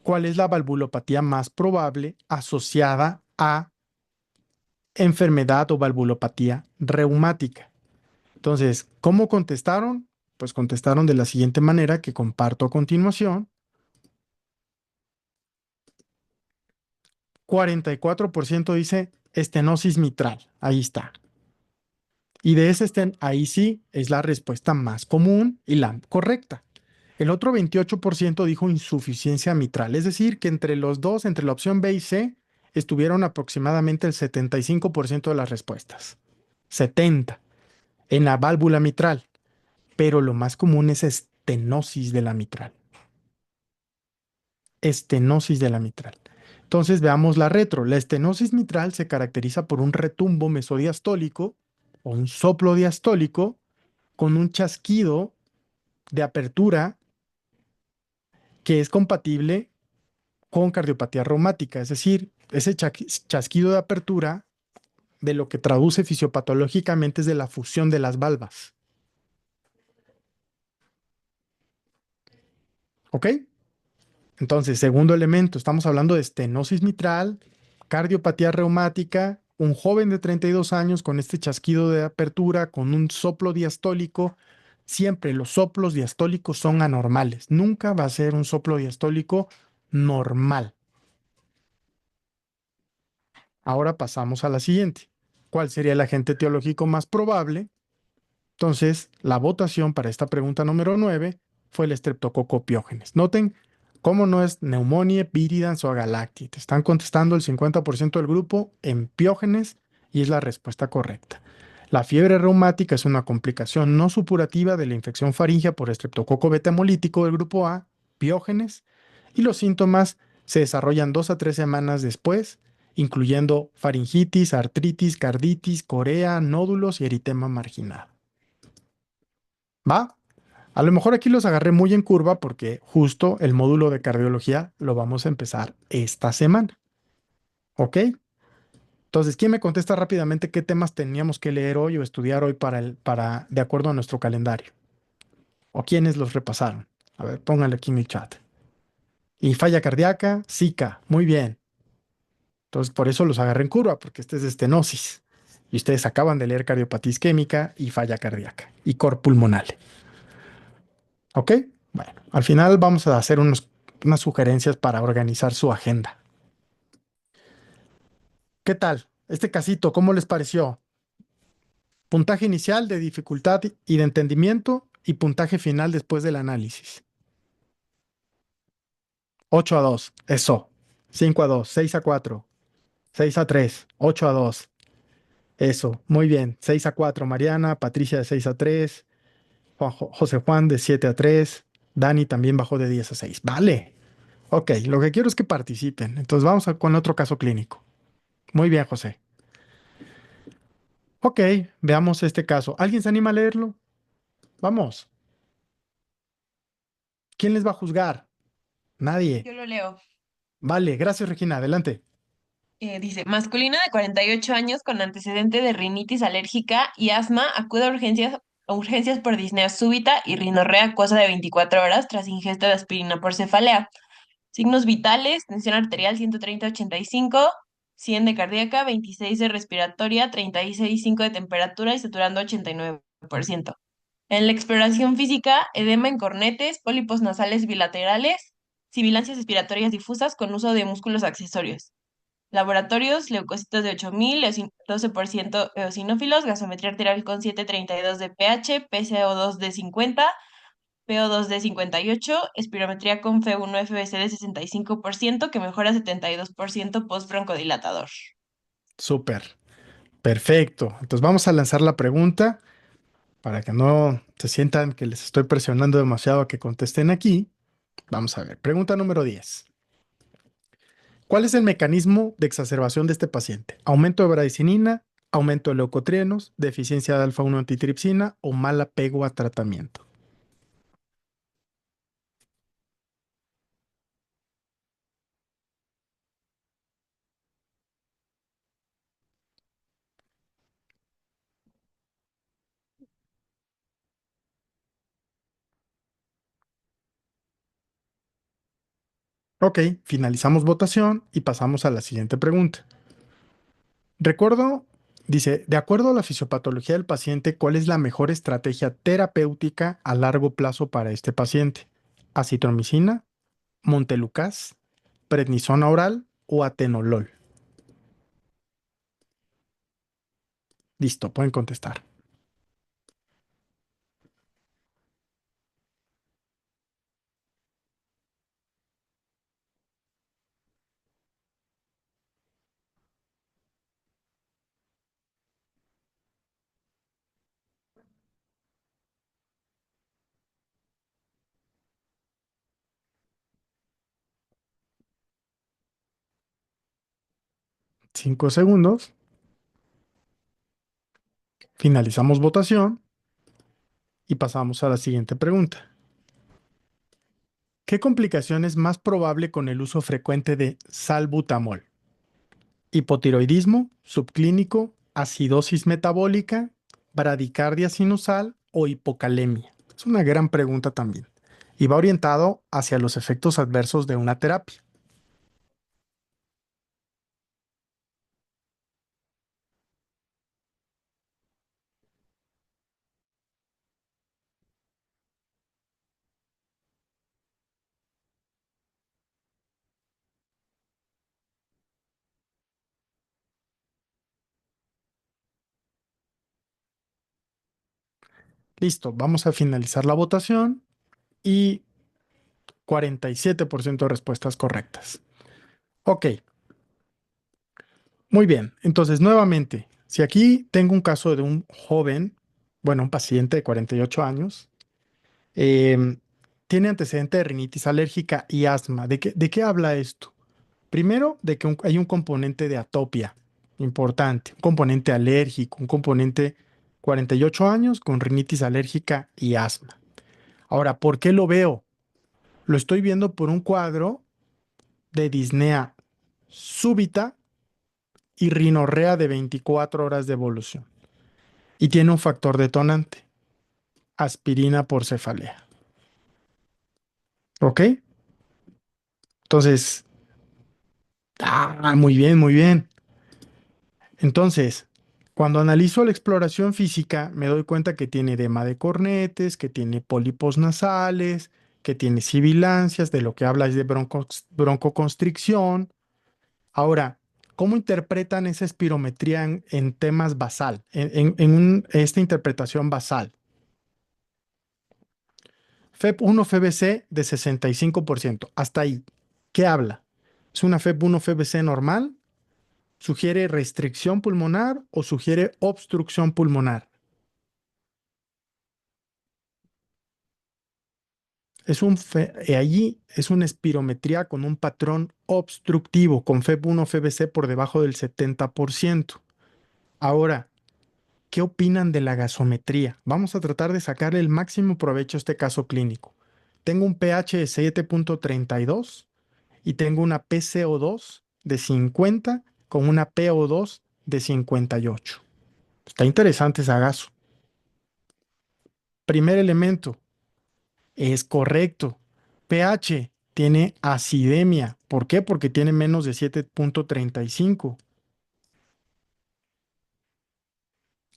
¿Cuál es la valvulopatía más probable asociada a enfermedad o valvulopatía reumática? Entonces, ¿cómo contestaron? Pues contestaron de la siguiente manera que comparto a continuación. 44% dice estenosis mitral. Ahí está. Y de ese ahí sí es la respuesta más común y la correcta. El otro 28% dijo insuficiencia mitral, es decir, que entre los dos, entre la opción B y C, estuvieron aproximadamente el 75% de las respuestas. 70 en la válvula mitral, pero lo más común es estenosis de la mitral. Estenosis de la mitral. Entonces veamos la retro. La estenosis mitral se caracteriza por un retumbo mesodiastólico o un soplo diastólico con un chasquido de apertura que es compatible con cardiopatía reumática, es decir, ese chasquido de apertura de lo que traduce fisiopatológicamente es de la fusión de las valvas. ¿Ok? Entonces, segundo elemento, estamos hablando de estenosis mitral, cardiopatía reumática, un joven de 32 años con este chasquido de apertura, con un soplo diastólico. Siempre los soplos diastólicos son anormales. Nunca va a ser un soplo diastólico normal. Ahora pasamos a la siguiente. ¿Cuál sería el agente etiológico más probable? Entonces, la votación para esta pregunta número 9 fue el Streptococcus pyogenes. Noten cómo no es neumonía, viridans o agalactiae. Están contestando el 50% del grupo en piógenes y es la respuesta correcta. La fiebre reumática es una complicación no supurativa de la infección faríngea por estreptococo beta hemolítico del grupo A, piógenes, y los síntomas se desarrollan 2 a 3 semanas después, incluyendo faringitis, artritis, carditis, corea, nódulos y eritema marginal. ¿Va? A lo mejor aquí los agarré muy en curva porque justo el módulo de cardiología lo vamos a empezar esta semana. ¿Ok? Entonces, ¿quién me contesta rápidamente qué temas teníamos que leer hoy o estudiar hoy de acuerdo a nuestro calendario? ¿O quiénes los repasaron? A ver, pónganle aquí en el chat. Y falla cardíaca, Zika. Muy bien. Entonces, por eso los agarré en curva, porque este es de estenosis. Y ustedes acaban de leer cardiopatía isquémica y falla cardíaca y cor pulmonale. ¿Ok? Bueno, al final vamos a hacer unas sugerencias para organizar su agenda. ¿Qué tal? Este casito, ¿cómo les pareció? Puntaje inicial de dificultad y de entendimiento y puntaje final después del análisis. 8-2, eso. 5-2, 6-4, 6-3, 8-2, eso. Muy bien. 6-4, Mariana, Patricia de 6-3, José Juan de 7-3, Dani también bajó de 10-6. Vale. Ok, lo que quiero es que participen. Entonces vamos con otro caso clínico. Muy bien, José. Ok, veamos este caso. ¿Alguien se anima a leerlo? Vamos. ¿Quién les va a juzgar? Nadie. Yo lo leo. Vale, gracias, Regina. Adelante. Dice, masculino de 48 años con antecedente de rinitis alérgica y asma acude a urgencias por disnea súbita y rinorrea acuosa de 24 horas tras ingesta de aspirina por cefalea. Signos vitales, tensión arterial 130/85, 100 de cardíaca, 26 de respiratoria, 36,5 de temperatura y saturando 89%. En la exploración física, edema en cornetes, pólipos nasales bilaterales, sibilancias respiratorias difusas con uso de músculos accesorios. Laboratorios, leucocitos de 8,000, 12% eosinófilos, gasometría arterial con 732 de pH, PCO2 de 50, PO2 de 58, espirometría con F1 FBC de 65%, que mejora 72% post-broncodilatador. Súper. Perfecto. Entonces vamos a lanzar la pregunta para que no se sientan que les estoy presionando demasiado a que contesten aquí. Vamos a ver. Pregunta número 10. ¿Cuál es el mecanismo de exacerbación de este paciente? ¿Aumento de bradicinina, aumento de leucotrienos, deficiencia de alfa-1 antitripsina o mal apego a tratamiento? Ok, finalizamos votación y pasamos a la siguiente pregunta. Dice, de acuerdo a la fisiopatología del paciente, ¿cuál es la mejor estrategia terapéutica a largo plazo para este paciente? ¿Acitromicina, montelukast, prednisona oral o atenolol? Listo, pueden contestar. 5 segundos. Finalizamos votación y pasamos a la siguiente pregunta. ¿Qué complicación es más probable con el uso frecuente de salbutamol? ¿Hipotiroidismo subclínico, acidosis metabólica, bradicardia sinusal o hipocalemia? Es una gran pregunta también. Y va orientado hacia los efectos adversos de una terapia. Listo, vamos a finalizar la votación y 47% de respuestas correctas. Ok, muy bien. Entonces, nuevamente, si aquí tengo un caso de un joven, bueno, un paciente de 48 años, em, tiene antecedente de rinitis alérgica y asma. ¿De qué habla esto? Primero, de que hay un componente de atopia importante, un componente alérgico, un componente 48 años con rinitis alérgica y asma. Ahora, ¿por qué lo veo? Lo estoy viendo por un cuadro de disnea súbita y rinorrea de 24 horas de evolución. Y tiene un factor detonante, aspirina por cefalea. ¿Ok? Entonces, muy bien, muy bien. Entonces, cuando analizo la exploración física, me doy cuenta que tiene edema de cornetes, que tiene pólipos nasales, que tiene sibilancias, de lo que habla es de broncoconstricción. Ahora, ¿cómo interpretan esa espirometría en temas basal, esta interpretación basal? FEP1 FBC de 65%. Hasta ahí. ¿Qué habla? ¿Es una FEP1 FBC normal? ¿Sugiere restricción pulmonar o sugiere obstrucción pulmonar? Allí es una espirometría con un patrón obstructivo, con FEP1 FBC por debajo del 70%. Ahora, ¿qué opinan de la gasometría? Vamos a tratar de sacarle el máximo provecho a este caso clínico. Tengo un pH de 7.32 y tengo una PCO2 de 50 con una PO2 de 58. Está interesante esa gaso. Primer elemento, es correcto. pH tiene acidemia. ¿Por qué? Porque tiene menos de 7.35.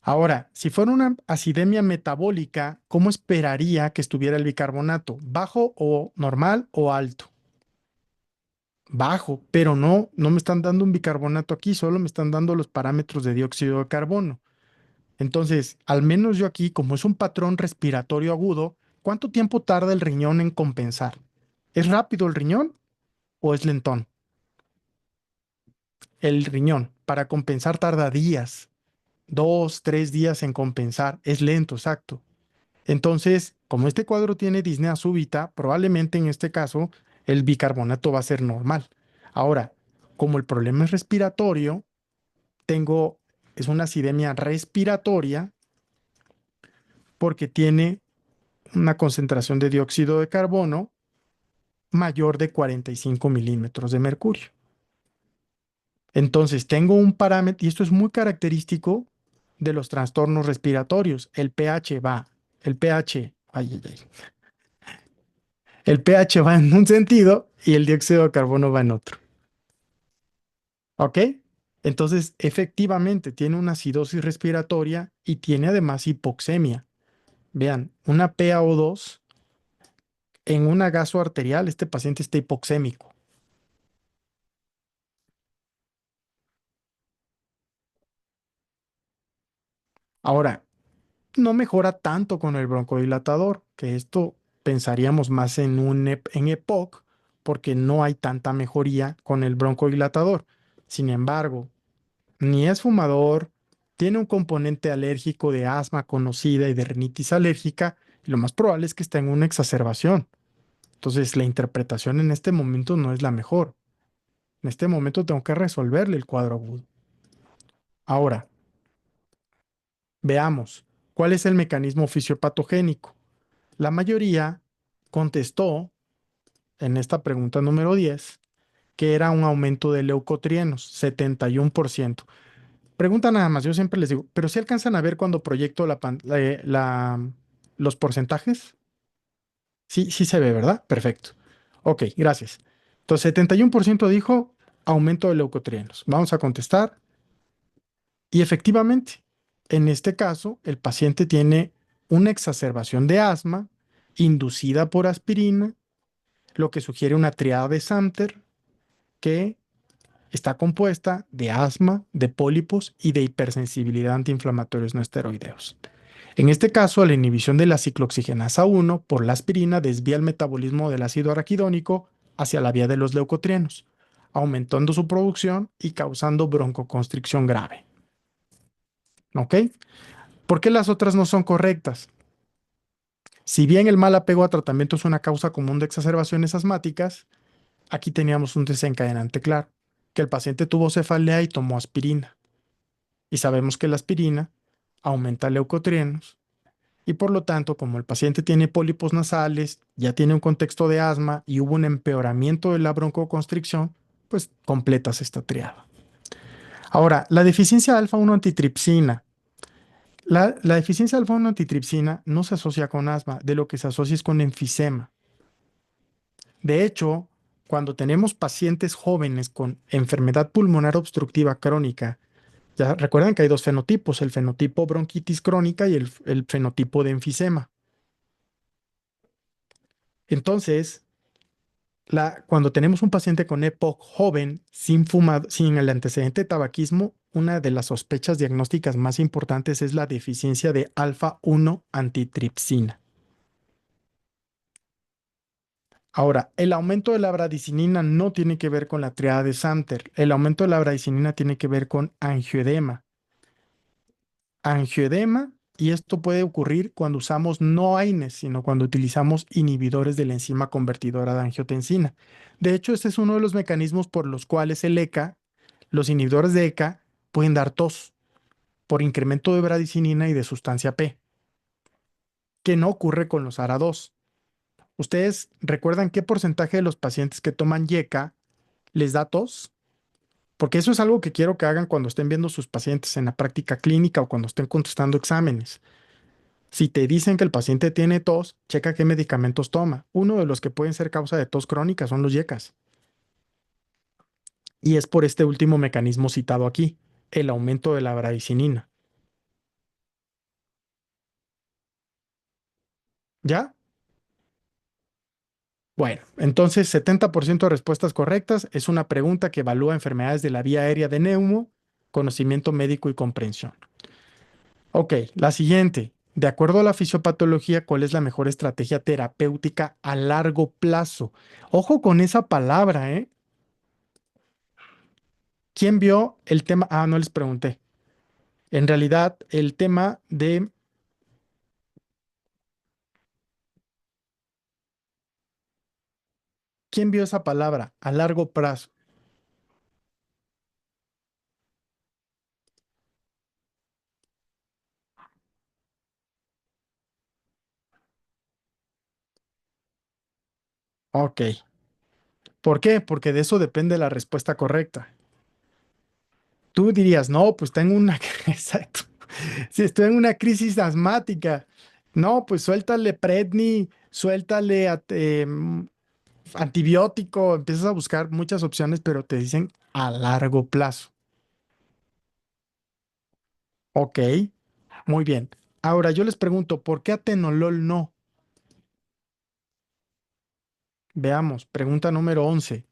Ahora, si fuera una acidemia metabólica, ¿cómo esperaría que estuviera el bicarbonato? ¿Bajo o normal o alto? Bajo, pero no me están dando un bicarbonato aquí, solo me están dando los parámetros de dióxido de carbono. Entonces, al menos yo aquí, como es un patrón respiratorio agudo, ¿cuánto tiempo tarda el riñón en compensar? ¿Es rápido el riñón o es lentón? El riñón para compensar tarda días, 2, 3 días en compensar, es lento, exacto. Entonces, como este cuadro tiene disnea súbita, probablemente en este caso el bicarbonato va a ser normal. Ahora, como el problema es respiratorio, es una acidemia respiratoria porque tiene una concentración de dióxido de carbono mayor de 45 milímetros de mercurio. Entonces, tengo un parámetro, y esto es muy característico de los trastornos respiratorios. El pH va en un sentido y el dióxido de carbono va en otro. ¿Ok? Entonces, efectivamente, tiene una acidosis respiratoria y tiene además hipoxemia. Vean, una PaO2 en una gaso arterial, este paciente está hipoxémico. Ahora, no mejora tanto con el broncodilatador, que esto pensaríamos más en EPOC, porque no hay tanta mejoría con el broncodilatador. Sin embargo, ni es fumador, tiene un componente alérgico de asma conocida y de rinitis alérgica, y lo más probable es que esté en una exacerbación. Entonces, la interpretación en este momento no es la mejor. En este momento tengo que resolverle el cuadro agudo. Ahora, veamos, ¿cuál es el mecanismo fisiopatogénico? La mayoría contestó en esta pregunta número 10 que era un aumento de leucotrienos, 71%. Pregunta nada más, yo siempre les digo, pero si alcanzan a ver cuando proyecto los porcentajes, sí, sí se ve, ¿verdad? Perfecto. Ok, gracias. Entonces, 71% dijo aumento de leucotrienos. Vamos a contestar. Y efectivamente, en este caso, el paciente tiene una exacerbación de asma inducida por aspirina, lo que sugiere una triada de Samter que está compuesta de asma, de pólipos y de hipersensibilidad a antiinflamatorios no esteroideos. En este caso, la inhibición de la ciclooxigenasa 1 por la aspirina desvía el metabolismo del ácido araquidónico hacia la vía de los leucotrienos, aumentando su producción y causando broncoconstricción grave. ¿Ok? ¿Por qué las otras no son correctas? Si bien el mal apego a tratamiento es una causa común de exacerbaciones asmáticas, aquí teníamos un desencadenante claro, que el paciente tuvo cefalea y tomó aspirina. Y sabemos que la aspirina aumenta leucotrienos y por lo tanto, como el paciente tiene pólipos nasales, ya tiene un contexto de asma y hubo un empeoramiento de la broncoconstricción, pues completas esta triada. Ahora, la deficiencia alfa-1 antitripsina. La deficiencia alfa-1 antitripsina no se asocia con asma, de lo que se asocia es con enfisema. De hecho, cuando tenemos pacientes jóvenes con enfermedad pulmonar obstructiva crónica, ya recuerdan que hay dos fenotipos, el fenotipo bronquitis crónica y el fenotipo de enfisema. Entonces, cuando tenemos un paciente con EPOC joven, sin el antecedente de tabaquismo, una de las sospechas diagnósticas más importantes es la deficiencia de alfa-1 antitripsina. Ahora, el aumento de la bradicinina no tiene que ver con la triada de Samter. El aumento de la bradicinina tiene que ver con angioedema. Angioedema, y esto puede ocurrir cuando usamos no AINES, sino cuando utilizamos inhibidores de la enzima convertidora de angiotensina. De hecho, este es uno de los mecanismos por los cuales el ECA, los inhibidores de ECA, pueden dar tos por incremento de bradicinina y de sustancia P, que no ocurre con los ARA2. ¿Ustedes recuerdan qué porcentaje de los pacientes que toman YECA les da tos? Porque eso es algo que quiero que hagan cuando estén viendo sus pacientes en la práctica clínica o cuando estén contestando exámenes. Si te dicen que el paciente tiene tos, checa qué medicamentos toma. Uno de los que pueden ser causa de tos crónica son los YECAS. Y es por este último mecanismo citado aquí, el aumento de la bradicinina. ¿Ya? Bueno, entonces 70% de respuestas correctas es una pregunta que evalúa enfermedades de la vía aérea de neumo, conocimiento médico y comprensión. Ok, la siguiente. De acuerdo a la fisiopatología, ¿cuál es la mejor estrategia terapéutica a largo plazo? Ojo con esa palabra, ¿eh? ¿Quién vio el tema? Ah, no les pregunté. En realidad, el tema de... ¿Quién vio esa palabra? A largo plazo. Ok. ¿Por qué? Porque de eso depende la respuesta correcta. Tú dirías, no, pues tengo una... Exacto. Si estoy en una crisis asmática, no, pues suéltale Predni, suéltale antibiótico, empiezas a buscar muchas opciones, pero te dicen a largo plazo. Ok, muy bien. Ahora yo les pregunto, ¿por qué atenolol no? Veamos, pregunta número 11.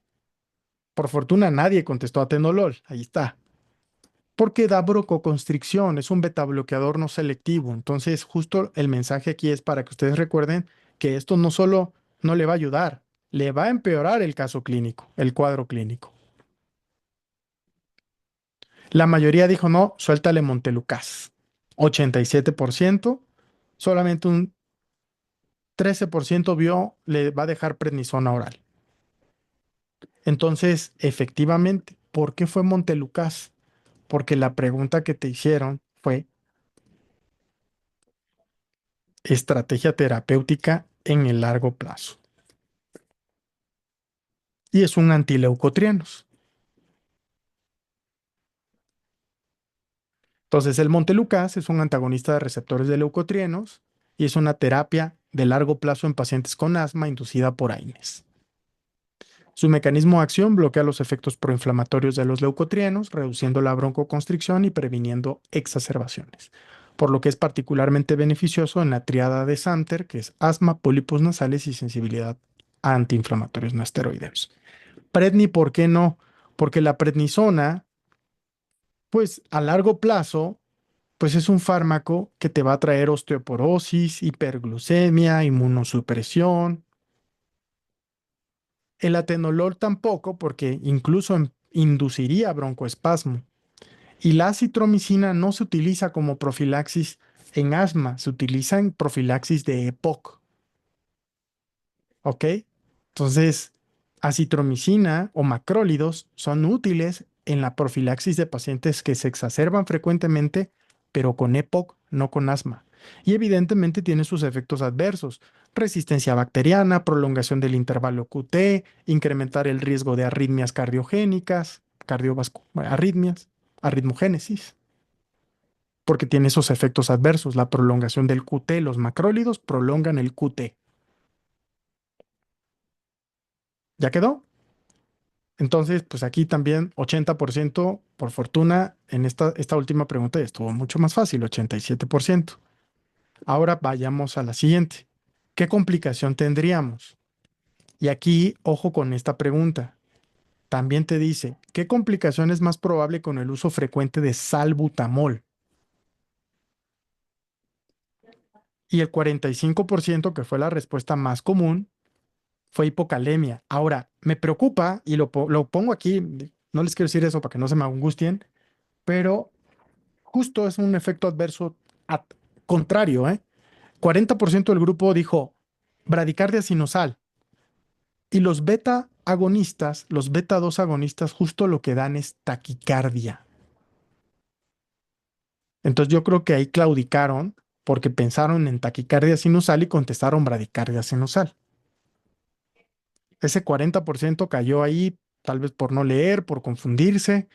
Por fortuna nadie contestó atenolol. Ahí está. Porque da brococonstricción, es un betabloqueador no selectivo. Entonces, justo el mensaje aquí es para que ustedes recuerden que esto no solo no le va a ayudar, le va a empeorar el caso clínico, el cuadro clínico. La mayoría dijo no, suéltale Montelukast. 87%, solamente un 13% vio le va a dejar prednisona oral. Entonces, efectivamente, ¿por qué fue Montelukast? Porque la pregunta que te hicieron fue estrategia terapéutica en el largo plazo. Y es un antileucotrienos. Entonces, el Montelukast es un antagonista de receptores de leucotrienos y es una terapia de largo plazo en pacientes con asma inducida por AINES. Su mecanismo de acción bloquea los efectos proinflamatorios de los leucotrienos, reduciendo la broncoconstricción y previniendo exacerbaciones, por lo que es particularmente beneficioso en la triada de Samter, que es asma, pólipos nasales y sensibilidad a antiinflamatorios no esteroideos. Predni, ¿por qué no? Porque la prednisona, pues a largo plazo, Pues es un fármaco que te va a traer osteoporosis, hiperglucemia, inmunosupresión. El atenolol tampoco, porque incluso induciría broncoespasmo. Y la acitromicina no se utiliza como profilaxis en asma, se utiliza en profilaxis de EPOC, ¿ok? Entonces, acitromicina o macrólidos son útiles en la profilaxis de pacientes que se exacerban frecuentemente, pero con EPOC, no con asma. Y evidentemente tiene sus efectos adversos: resistencia bacteriana, prolongación del intervalo QT, incrementar el riesgo de arritmias cardiogénicas, arritmias, arritmogénesis, porque tiene esos efectos adversos, la prolongación del QT. Los macrólidos prolongan el QT. ¿Ya quedó? Entonces, pues aquí también 80%, por fortuna, en esta última pregunta ya estuvo mucho más fácil, 87%. Ahora vayamos a la siguiente. ¿Qué complicación tendríamos? Y aquí, ojo con esta pregunta. También te dice, ¿qué complicación es más probable con el uso frecuente de salbutamol? Y el 45%, que fue la respuesta más común, fue hipocalemia. Ahora, me preocupa, y lo pongo aquí, no les quiero decir eso para que no se me angustien, pero justo es un efecto adverso at- contrario, ¿eh? 40% del grupo dijo bradicardia sinusal, y los beta agonistas, los beta 2 agonistas, justo lo que dan es taquicardia. Entonces yo creo que ahí claudicaron porque pensaron en taquicardia sinusal y contestaron bradicardia sinusal. Ese 40% cayó ahí, tal vez por no leer, por confundirse.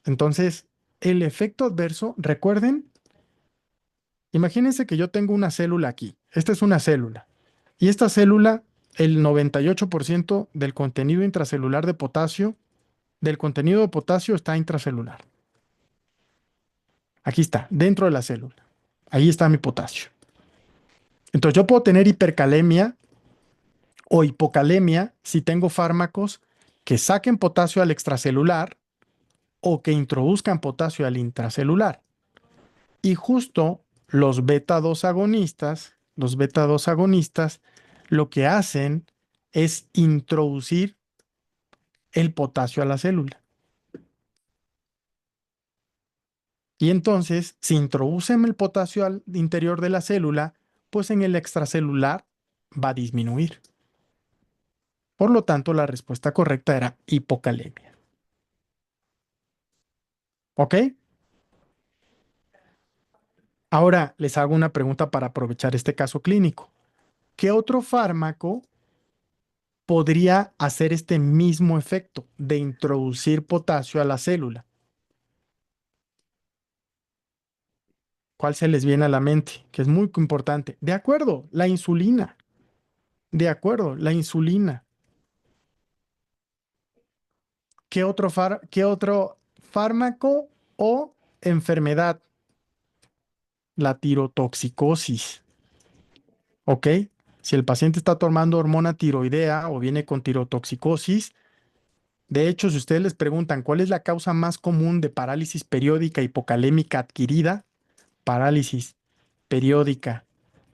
Entonces, el efecto adverso, recuerden, imagínense que yo tengo una célula aquí. Esta es una célula. Y esta célula, el 98% del contenido intracelular de potasio, del contenido de potasio está intracelular. Aquí está, dentro de la célula. Ahí está mi potasio. Entonces yo puedo tener hipercalemia o hipocalemia si tengo fármacos que saquen potasio al extracelular o que introduzcan potasio al intracelular. Y justo los beta 2 agonistas, lo que hacen es introducir el potasio a la célula. Y entonces, si introducen el potasio al interior de la célula, pues en el extracelular va a disminuir. Por lo tanto, la respuesta correcta era hipocalemia. ¿Ok? Ahora les hago una pregunta para aprovechar este caso clínico. ¿Qué otro fármaco podría hacer este mismo efecto de introducir potasio a la célula? ¿Cuál se les viene a la mente? Que es muy importante. De acuerdo, la insulina. De acuerdo, la insulina. ¿Qué otro fármaco o enfermedad? La tirotoxicosis. ¿Ok? Si el paciente está tomando hormona tiroidea o viene con tirotoxicosis, de hecho, si ustedes les preguntan cuál es la causa más común de parálisis periódica hipocalémica adquirida, parálisis periódica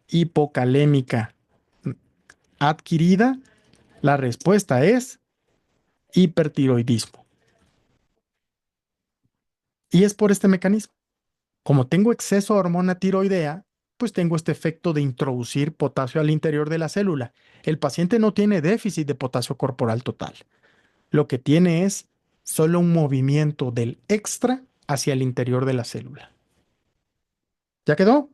hipocalémica adquirida, la respuesta es hipertiroidismo. Y es por este mecanismo. Como tengo exceso de hormona tiroidea, pues tengo este efecto de introducir potasio al interior de la célula. El paciente no tiene déficit de potasio corporal total. Lo que tiene es solo un movimiento del extra hacia el interior de la célula. ¿Ya quedó?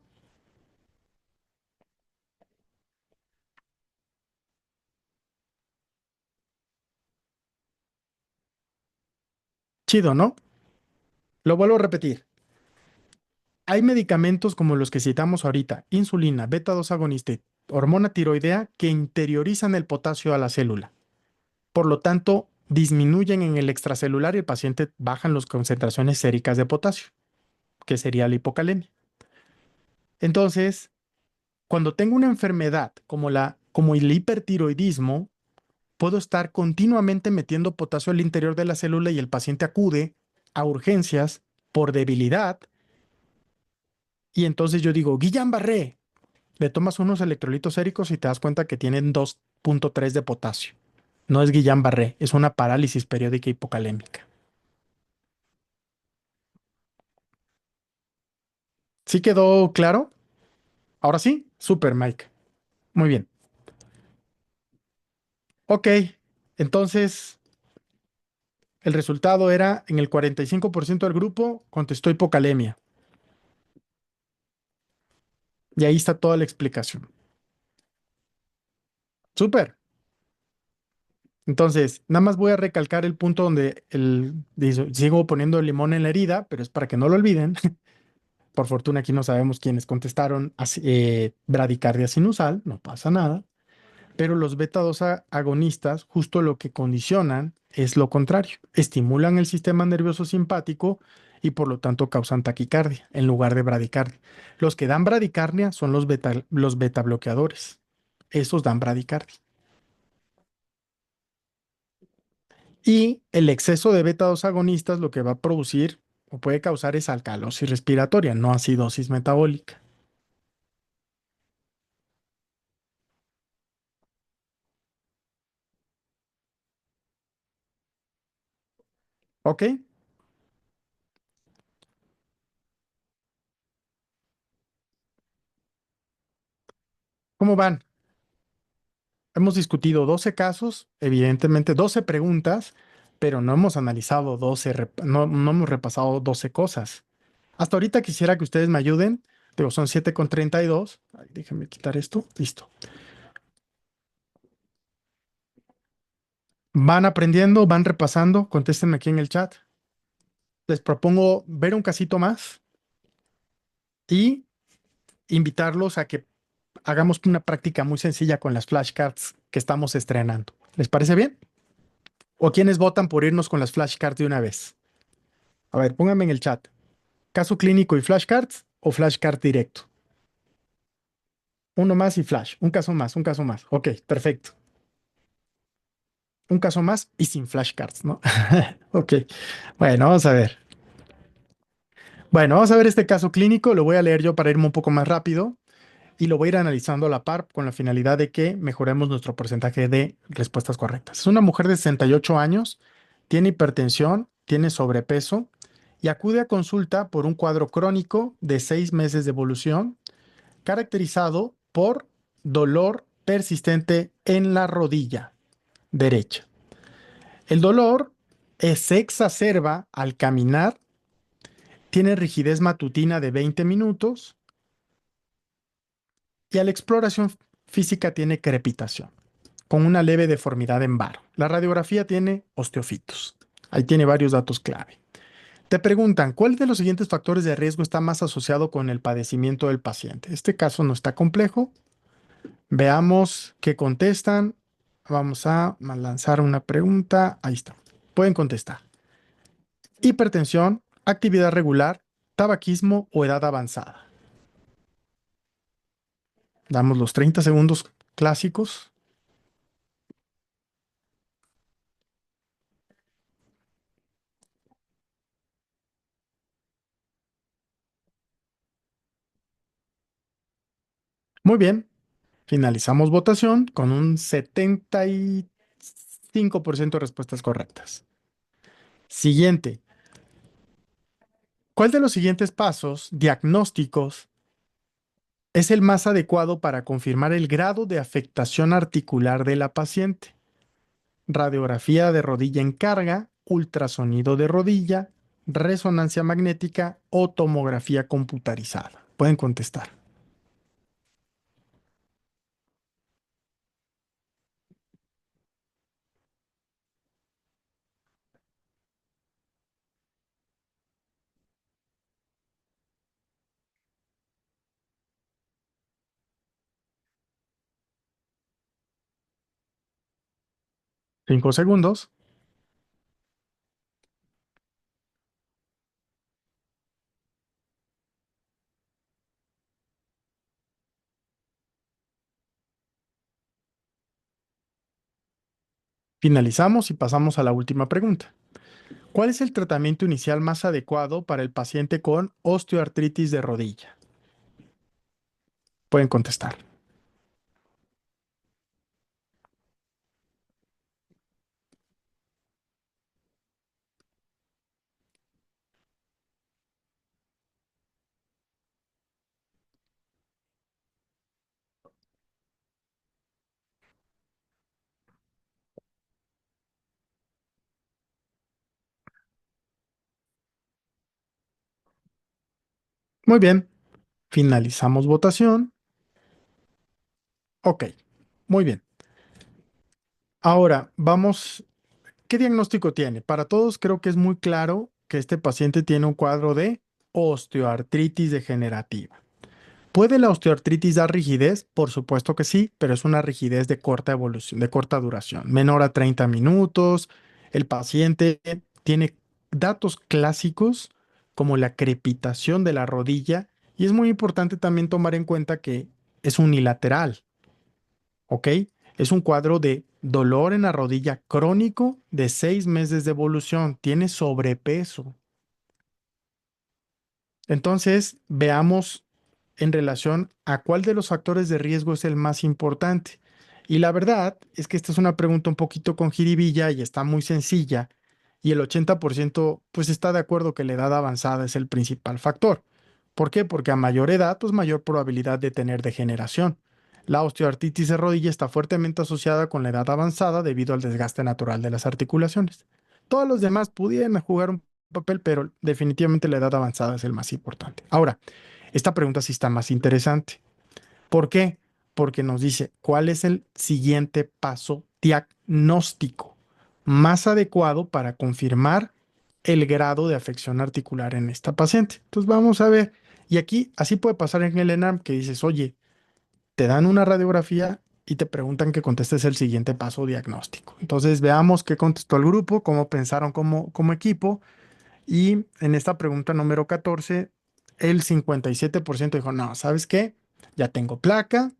Chido, ¿no? Lo vuelvo a repetir. Hay medicamentos como los que citamos ahorita, insulina, beta 2 agonista, hormona tiroidea, que interiorizan el potasio a la célula. Por lo tanto, disminuyen en el extracelular y el paciente bajan las concentraciones séricas de potasio, que sería la hipocalemia. Entonces, cuando tengo una enfermedad como el hipertiroidismo, puedo estar continuamente metiendo potasio al interior de la célula y el paciente acude a urgencias por debilidad. Y entonces yo digo, Guillain-Barré, le tomas unos electrolitos séricos y te das cuenta que tienen 2,3 de potasio. No es Guillain-Barré, es una parálisis periódica hipocalémica. ¿Sí quedó claro? Ahora sí, súper, Mike. Muy bien. Ok, entonces el resultado era en el 45% del grupo contestó hipocalemia. Y ahí está toda la explicación. Súper. Entonces, nada más voy a recalcar el punto donde sigo poniendo el limón en la herida, pero es para que no lo olviden. Por fortuna aquí no sabemos quiénes contestaron bradicardia sinusal, no pasa nada. Pero los beta 2 agonistas justo lo que condicionan es lo contrario. Estimulan el sistema nervioso simpático y por lo tanto causan taquicardia en lugar de bradicardia. Los que dan bradicardia son los beta bloqueadores. Esos dan bradicardia. Y el exceso de beta 2 agonistas lo que va a producir o puede causar es alcalosis respiratoria, no acidosis metabólica. ¿Ok? ¿Cómo van? Hemos discutido 12 casos, evidentemente 12 preguntas, pero no hemos analizado 12, no hemos repasado 12 cosas. Hasta ahorita quisiera que ustedes me ayuden. Digo, son 7,32. Ay, déjenme quitar esto. Listo. Van aprendiendo, van repasando. Contéstenme aquí en el chat. Les propongo ver un casito más y invitarlos a que hagamos una práctica muy sencilla con las flashcards que estamos estrenando. ¿Les parece bien? ¿O quiénes votan por irnos con las flashcards de una vez? A ver, pónganme en el chat. ¿Caso clínico y flashcards o flashcard directo? Uno más y flash. Un caso más, un caso más. Ok, perfecto. Un caso más y sin flashcards, ¿no? Ok. Bueno, vamos a ver. Bueno, vamos a ver este caso clínico. Lo voy a leer yo para irme un poco más rápido y lo voy a ir analizando a la par con la finalidad de que mejoremos nuestro porcentaje de respuestas correctas. Es una mujer de 68 años, tiene hipertensión, tiene sobrepeso y acude a consulta por un cuadro crónico de 6 meses de evolución caracterizado por dolor persistente en la rodilla derecha. El dolor se exacerba al caminar, tiene rigidez matutina de 20 minutos y a la exploración física tiene crepitación, con una leve deformidad en varo. La radiografía tiene osteofitos. Ahí tiene varios datos clave. Te preguntan, ¿cuál de los siguientes factores de riesgo está más asociado con el padecimiento del paciente? Este caso no está complejo. Veamos qué contestan. Vamos a lanzar una pregunta. Ahí está. Pueden contestar. Hipertensión, actividad regular, tabaquismo o edad avanzada. Damos los 30 segundos clásicos. Muy bien. Finalizamos votación con un 75% de respuestas correctas. Siguiente. ¿Cuál de los siguientes pasos diagnósticos es el más adecuado para confirmar el grado de afectación articular de la paciente? Radiografía de rodilla en carga, ultrasonido de rodilla, resonancia magnética o tomografía computarizada. Pueden contestar. Cinco segundos. Finalizamos y pasamos a la última pregunta. ¿Cuál es el tratamiento inicial más adecuado para el paciente con osteoartritis de rodilla? Pueden contestar. Muy bien, finalizamos votación. Ok, muy bien. Ahora, vamos, ¿qué diagnóstico tiene? Para todos creo que es muy claro que este paciente tiene un cuadro de osteoartritis degenerativa. ¿Puede la osteoartritis dar rigidez? Por supuesto que sí, pero es una rigidez de corta evolución, de corta duración, menor a 30 minutos. El paciente tiene datos clásicos como la crepitación de la rodilla y es muy importante también tomar en cuenta que es unilateral, ¿ok? Es un cuadro de dolor en la rodilla crónico de 6 meses de evolución, tiene sobrepeso. Entonces, veamos en relación a cuál de los factores de riesgo es el más importante. Y la verdad es que esta es una pregunta un poquito con jiribilla y está muy sencilla. Y el 80% pues está de acuerdo que la edad avanzada es el principal factor. ¿Por qué? Porque a mayor edad, pues mayor probabilidad de tener degeneración. La osteoartritis de rodilla está fuertemente asociada con la edad avanzada debido al desgaste natural de las articulaciones. Todos los demás pudieran jugar un papel, pero definitivamente la edad avanzada es el más importante. Ahora, esta pregunta sí está más interesante. ¿Por qué? Porque nos dice cuál es el siguiente paso diagnóstico más adecuado para confirmar el grado de afección articular en esta paciente. Entonces vamos a ver, y aquí así puede pasar en el ENAM que dices, oye, te dan una radiografía y te preguntan que contestes el siguiente paso diagnóstico. Entonces veamos qué contestó el grupo, cómo pensaron como equipo y en esta pregunta número 14, el 57% dijo, no, ¿sabes qué? Ya tengo placa,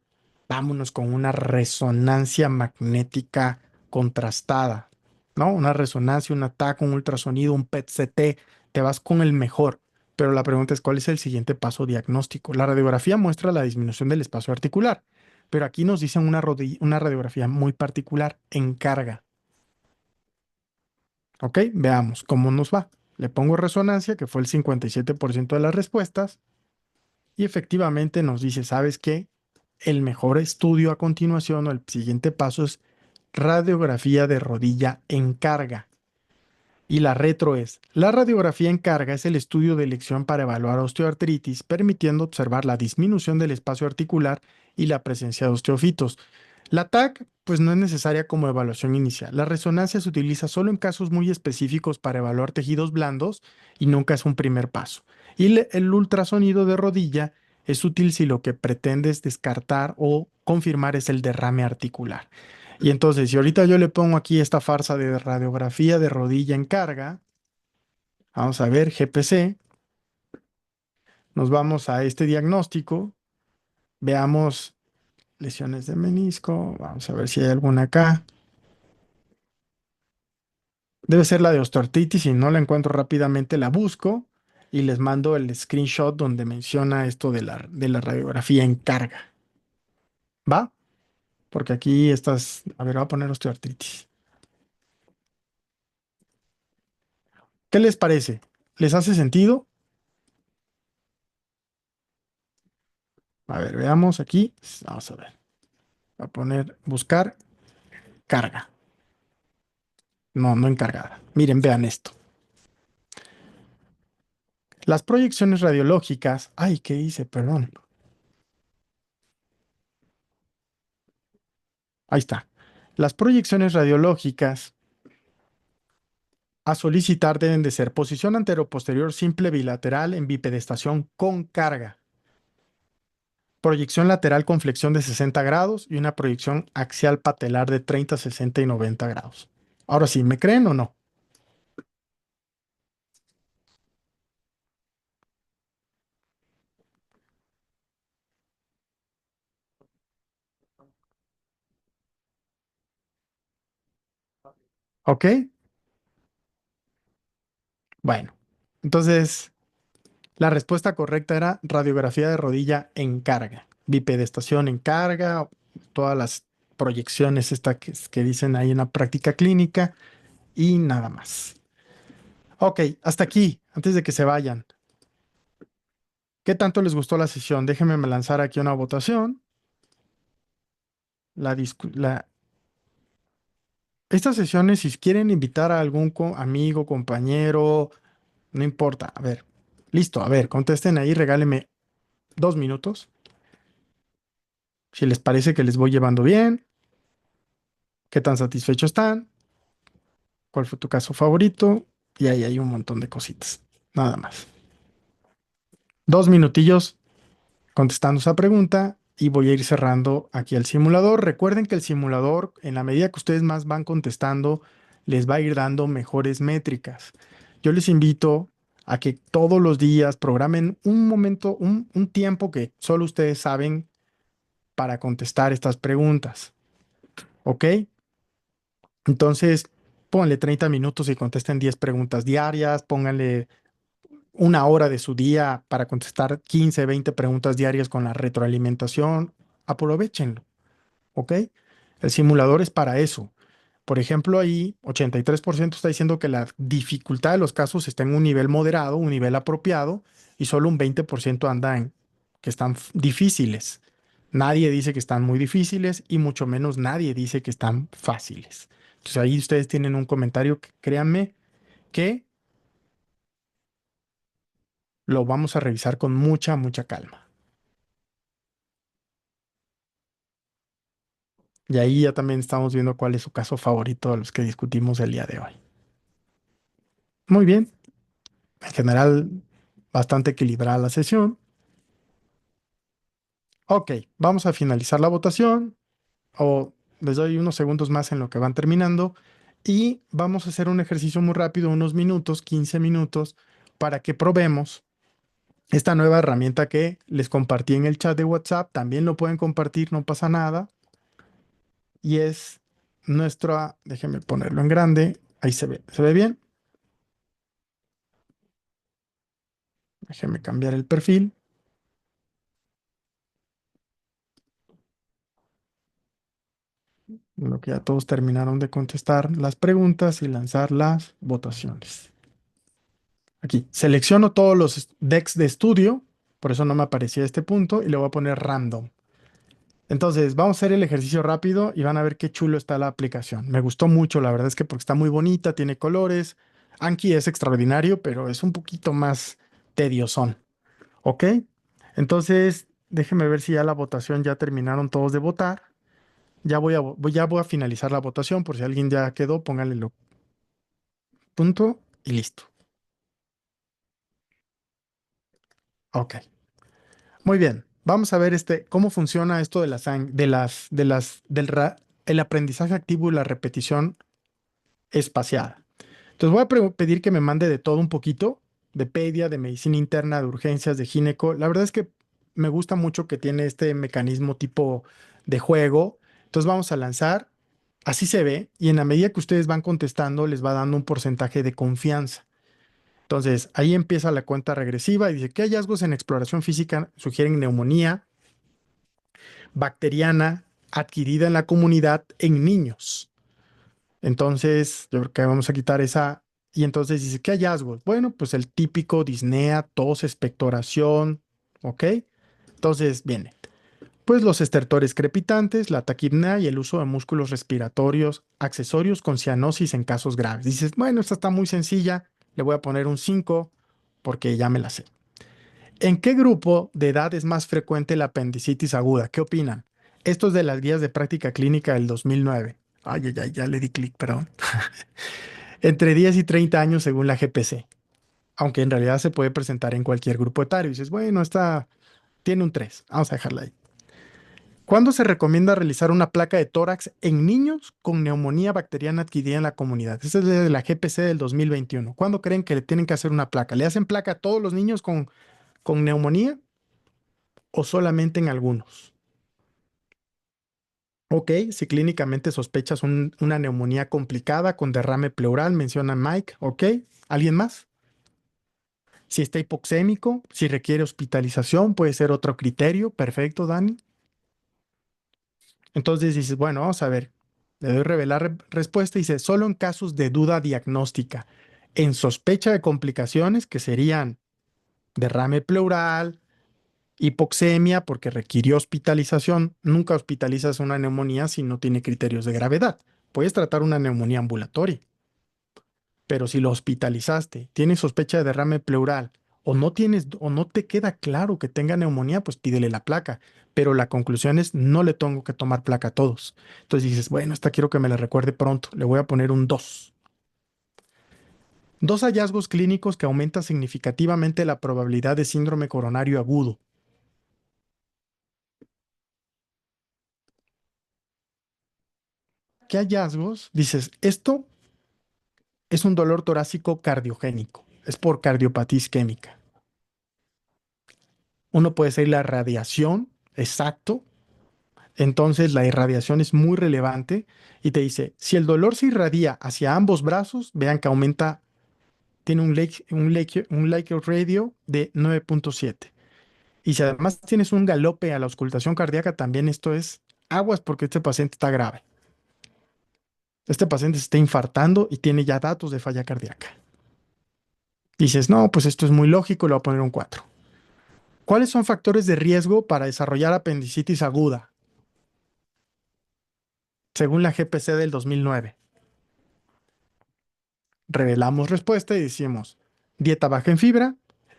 vámonos con una resonancia magnética contrastada, ¿no? Una resonancia, un ataque, un ultrasonido, un PET-CT, te vas con el mejor. Pero la pregunta es, ¿cuál es el siguiente paso diagnóstico? La radiografía muestra la disminución del espacio articular, pero aquí nos dicen una radiografía muy particular en carga. Ok, veamos cómo nos va. Le pongo resonancia, que fue el 57% de las respuestas, y efectivamente nos dice, ¿sabes qué? El mejor estudio a continuación o el siguiente paso es radiografía de rodilla en carga. Y la retro es, la radiografía en carga es el estudio de elección para evaluar osteoartritis, permitiendo observar la disminución del espacio articular y la presencia de osteofitos. La TAC, pues no es necesaria como evaluación inicial. La resonancia se utiliza solo en casos muy específicos para evaluar tejidos blandos y nunca es un primer paso. Y el ultrasonido de rodilla es útil si lo que pretendes descartar o confirmar es el derrame articular. Y entonces, si ahorita yo le pongo aquí esta farsa de radiografía de rodilla en carga, vamos a ver GPC, nos vamos a este diagnóstico, veamos lesiones de menisco, vamos a ver si hay alguna acá. Debe ser la de osteoartritis, si no la encuentro rápidamente la busco y les mando el screenshot donde menciona esto de la radiografía en carga. ¿Va? Porque aquí estas, a ver, voy a poner osteoartritis. ¿Qué les parece? ¿Les hace sentido? A ver, veamos aquí. Vamos a ver. Voy a poner buscar carga. No, no encargada. Miren, vean esto. Las proyecciones radiológicas. Ay, ¿qué hice? Perdón. Ahí está. Las proyecciones radiológicas a solicitar deben de ser posición antero-posterior simple bilateral en bipedestación con carga, proyección lateral con flexión de 60 grados y una proyección axial patelar de 30, 60 y 90 grados. Ahora sí, ¿me creen o no? ¿Ok? Bueno, entonces la respuesta correcta era radiografía de rodilla en carga, bipedestación en carga, todas las proyecciones que dicen ahí en la práctica clínica y nada más. Ok, hasta aquí, antes de que se vayan. ¿Qué tanto les gustó la sesión? Déjenme lanzar aquí una votación. La, discu- la- Estas sesiones, si quieren invitar a algún amigo, compañero, no importa. A ver, listo, a ver, contesten ahí, regálenme 2 minutos. Si les parece que les voy llevando bien, qué tan satisfechos están, cuál fue tu caso favorito, y ahí hay un montón de cositas. Nada más. 2 minutillos contestando esa pregunta y voy a ir cerrando aquí el simulador. Recuerden que el simulador, en la medida que ustedes más van contestando, les va a ir dando mejores métricas. Yo les invito a que todos los días programen un momento, un tiempo que solo ustedes saben para contestar estas preguntas. ¿Ok? Entonces, pónganle 30 minutos y contesten 10 preguntas diarias, pónganle 1 hora de su día para contestar 15, 20 preguntas diarias con la retroalimentación. Aprovechenlo, ¿ok? El simulador es para eso. Por ejemplo, ahí 83% está diciendo que la dificultad de los casos está en un nivel moderado, un nivel apropiado, y solo un 20% anda en que están difíciles. Nadie dice que están muy difíciles y mucho menos nadie dice que están fáciles. Entonces ahí ustedes tienen un comentario que créanme que lo vamos a revisar con mucha, mucha calma. Y ahí ya también estamos viendo cuál es su caso favorito de los que discutimos el día de hoy. Muy bien, en general, bastante equilibrada la sesión. Ok, vamos a finalizar la votación o les doy unos segundos más en lo que van terminando y vamos a hacer un ejercicio muy rápido, unos minutos, 15 minutos, para que probemos esta nueva herramienta que les compartí en el chat de WhatsApp. También lo pueden compartir, no pasa nada. Y es déjenme ponerlo en grande, ahí ¿se ve bien? Déjenme cambiar el perfil, en lo que ya todos terminaron de contestar las preguntas y lanzar las votaciones. Aquí, selecciono todos los decks de estudio, por eso no me aparecía este punto, y le voy a poner random. Entonces, vamos a hacer el ejercicio rápido y van a ver qué chulo está la aplicación. Me gustó mucho, la verdad es que porque está muy bonita, tiene colores. Anki es extraordinario, pero es un poquito más tediosón. ¿Ok? Entonces, déjenme ver si ya la votación ya terminaron todos de votar. Ya voy a finalizar la votación, por si alguien ya quedó, pónganle lo punto y listo. Ok. Muy bien. Vamos a ver cómo funciona esto de el aprendizaje activo y la repetición espaciada. Entonces voy a pedir que me mande de todo un poquito, de pedia, de medicina interna, de urgencias, de gineco. La verdad es que me gusta mucho que tiene este mecanismo tipo de juego. Entonces vamos a lanzar, así se ve, y en la medida que ustedes van contestando, les va dando un porcentaje de confianza. Entonces ahí empieza la cuenta regresiva y dice, ¿qué hallazgos en exploración física sugieren neumonía bacteriana adquirida en la comunidad en niños? Entonces, yo creo que vamos a quitar esa. Y entonces dice, ¿qué hallazgos? Bueno, pues el típico disnea, tos, expectoración, ¿ok? Entonces viene, pues los estertores crepitantes, la taquipnea y el uso de músculos respiratorios accesorios con cianosis en casos graves. Dices, bueno, esta está muy sencilla, le voy a poner un 5 porque ya me la sé. ¿En qué grupo de edad es más frecuente la apendicitis aguda? ¿Qué opinan? Esto es de las guías de práctica clínica del 2009. Ay, ay, ay, ya le di clic, perdón. Entre 10 y 30 años según la GPC, aunque en realidad se puede presentar en cualquier grupo etario. Y dices, bueno, esta tiene un 3, vamos a dejarla ahí. ¿Cuándo se recomienda realizar una placa de tórax en niños con neumonía bacteriana adquirida en la comunidad? Esa es de la GPC del 2021. ¿Cuándo creen que le tienen que hacer una placa? ¿Le hacen placa a todos los niños con neumonía o solamente en algunos? Ok, si clínicamente sospechas una neumonía complicada con derrame pleural, menciona Mike. Ok, ¿alguien más? Si está hipoxémico, si requiere hospitalización, puede ser otro criterio. Perfecto, Dani. Entonces dices, bueno, vamos a ver. Le doy revelar respuesta y dice, solo en casos de duda diagnóstica, en sospecha de complicaciones, que serían derrame pleural, hipoxemia, porque requirió hospitalización. Nunca hospitalizas una neumonía si no tiene criterios de gravedad. Puedes tratar una neumonía ambulatoria, pero si lo hospitalizaste, tienes sospecha de derrame pleural o no tienes o no te queda claro que tenga neumonía, pues pídele la placa. Pero la conclusión es no le tengo que tomar placa a todos. Entonces dices, bueno, esta quiero que me la recuerde pronto. Le voy a poner un 2. Dos hallazgos clínicos que aumentan significativamente la probabilidad de síndrome coronario agudo. ¿Qué hallazgos? Dices, esto es un dolor torácico cardiogénico. Es por cardiopatía isquémica. Uno puede ser la radiación, exacto. Entonces la irradiación es muy relevante y te dice, si el dolor se irradia hacia ambos brazos, vean que aumenta, tiene un Likert radio de 9.7. Y si además tienes un galope a la auscultación cardíaca, también esto es aguas porque este paciente está grave. Este paciente se está infartando y tiene ya datos de falla cardíaca. Dices, no, pues esto es muy lógico, le voy a poner un 4. ¿Cuáles son factores de riesgo para desarrollar apendicitis aguda? Según la GPC del 2009. Revelamos respuesta y decimos dieta baja en fibra,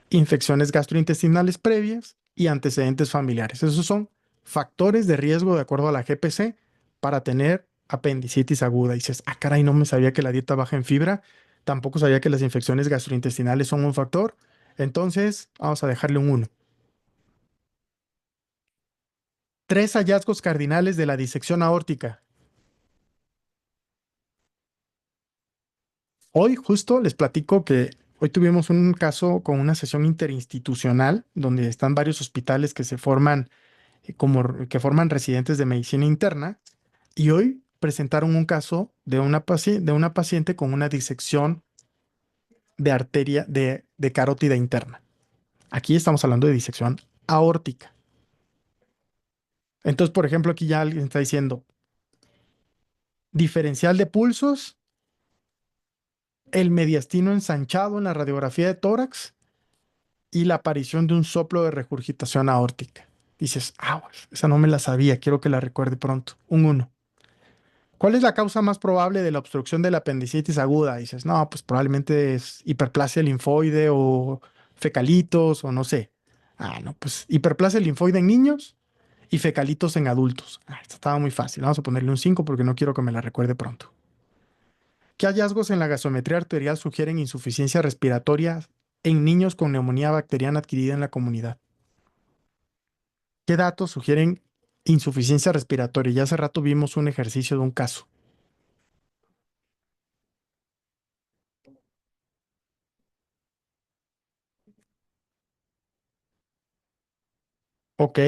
infecciones gastrointestinales previas y antecedentes familiares. Esos son factores de riesgo de acuerdo a la GPC para tener apendicitis aguda. Y dices, ah, caray, no me sabía que la dieta baja en fibra, tampoco sabía que las infecciones gastrointestinales son un factor. Entonces, vamos a dejarle un 1. Tres hallazgos cardinales de la disección aórtica. Hoy justo les platico que hoy tuvimos un caso con una sesión interinstitucional donde están varios hospitales que se forman que forman residentes de medicina interna y hoy presentaron un caso de una paciente con una disección de arteria de carótida interna. Aquí estamos hablando de disección aórtica. Entonces, por ejemplo, aquí ya alguien está diciendo diferencial de pulsos, el mediastino ensanchado en la radiografía de tórax y la aparición de un soplo de regurgitación aórtica. Dices, ah, esa no me la sabía, quiero que la recuerde pronto. Un 1. ¿Cuál es la causa más probable de la obstrucción de la apendicitis aguda? Dices, no, pues probablemente es hiperplasia linfoide o fecalitos o no sé. Ah, no, pues hiperplasia linfoide en niños y fecalitos en adultos. Ah, esto estaba muy fácil. Vamos a ponerle un 5 porque no quiero que me la recuerde pronto. ¿Qué hallazgos en la gasometría arterial sugieren insuficiencia respiratoria en niños con neumonía bacteriana adquirida en la comunidad? ¿Qué datos sugieren insuficiencia respiratoria? Ya hace rato vimos un ejercicio de un caso. Ok,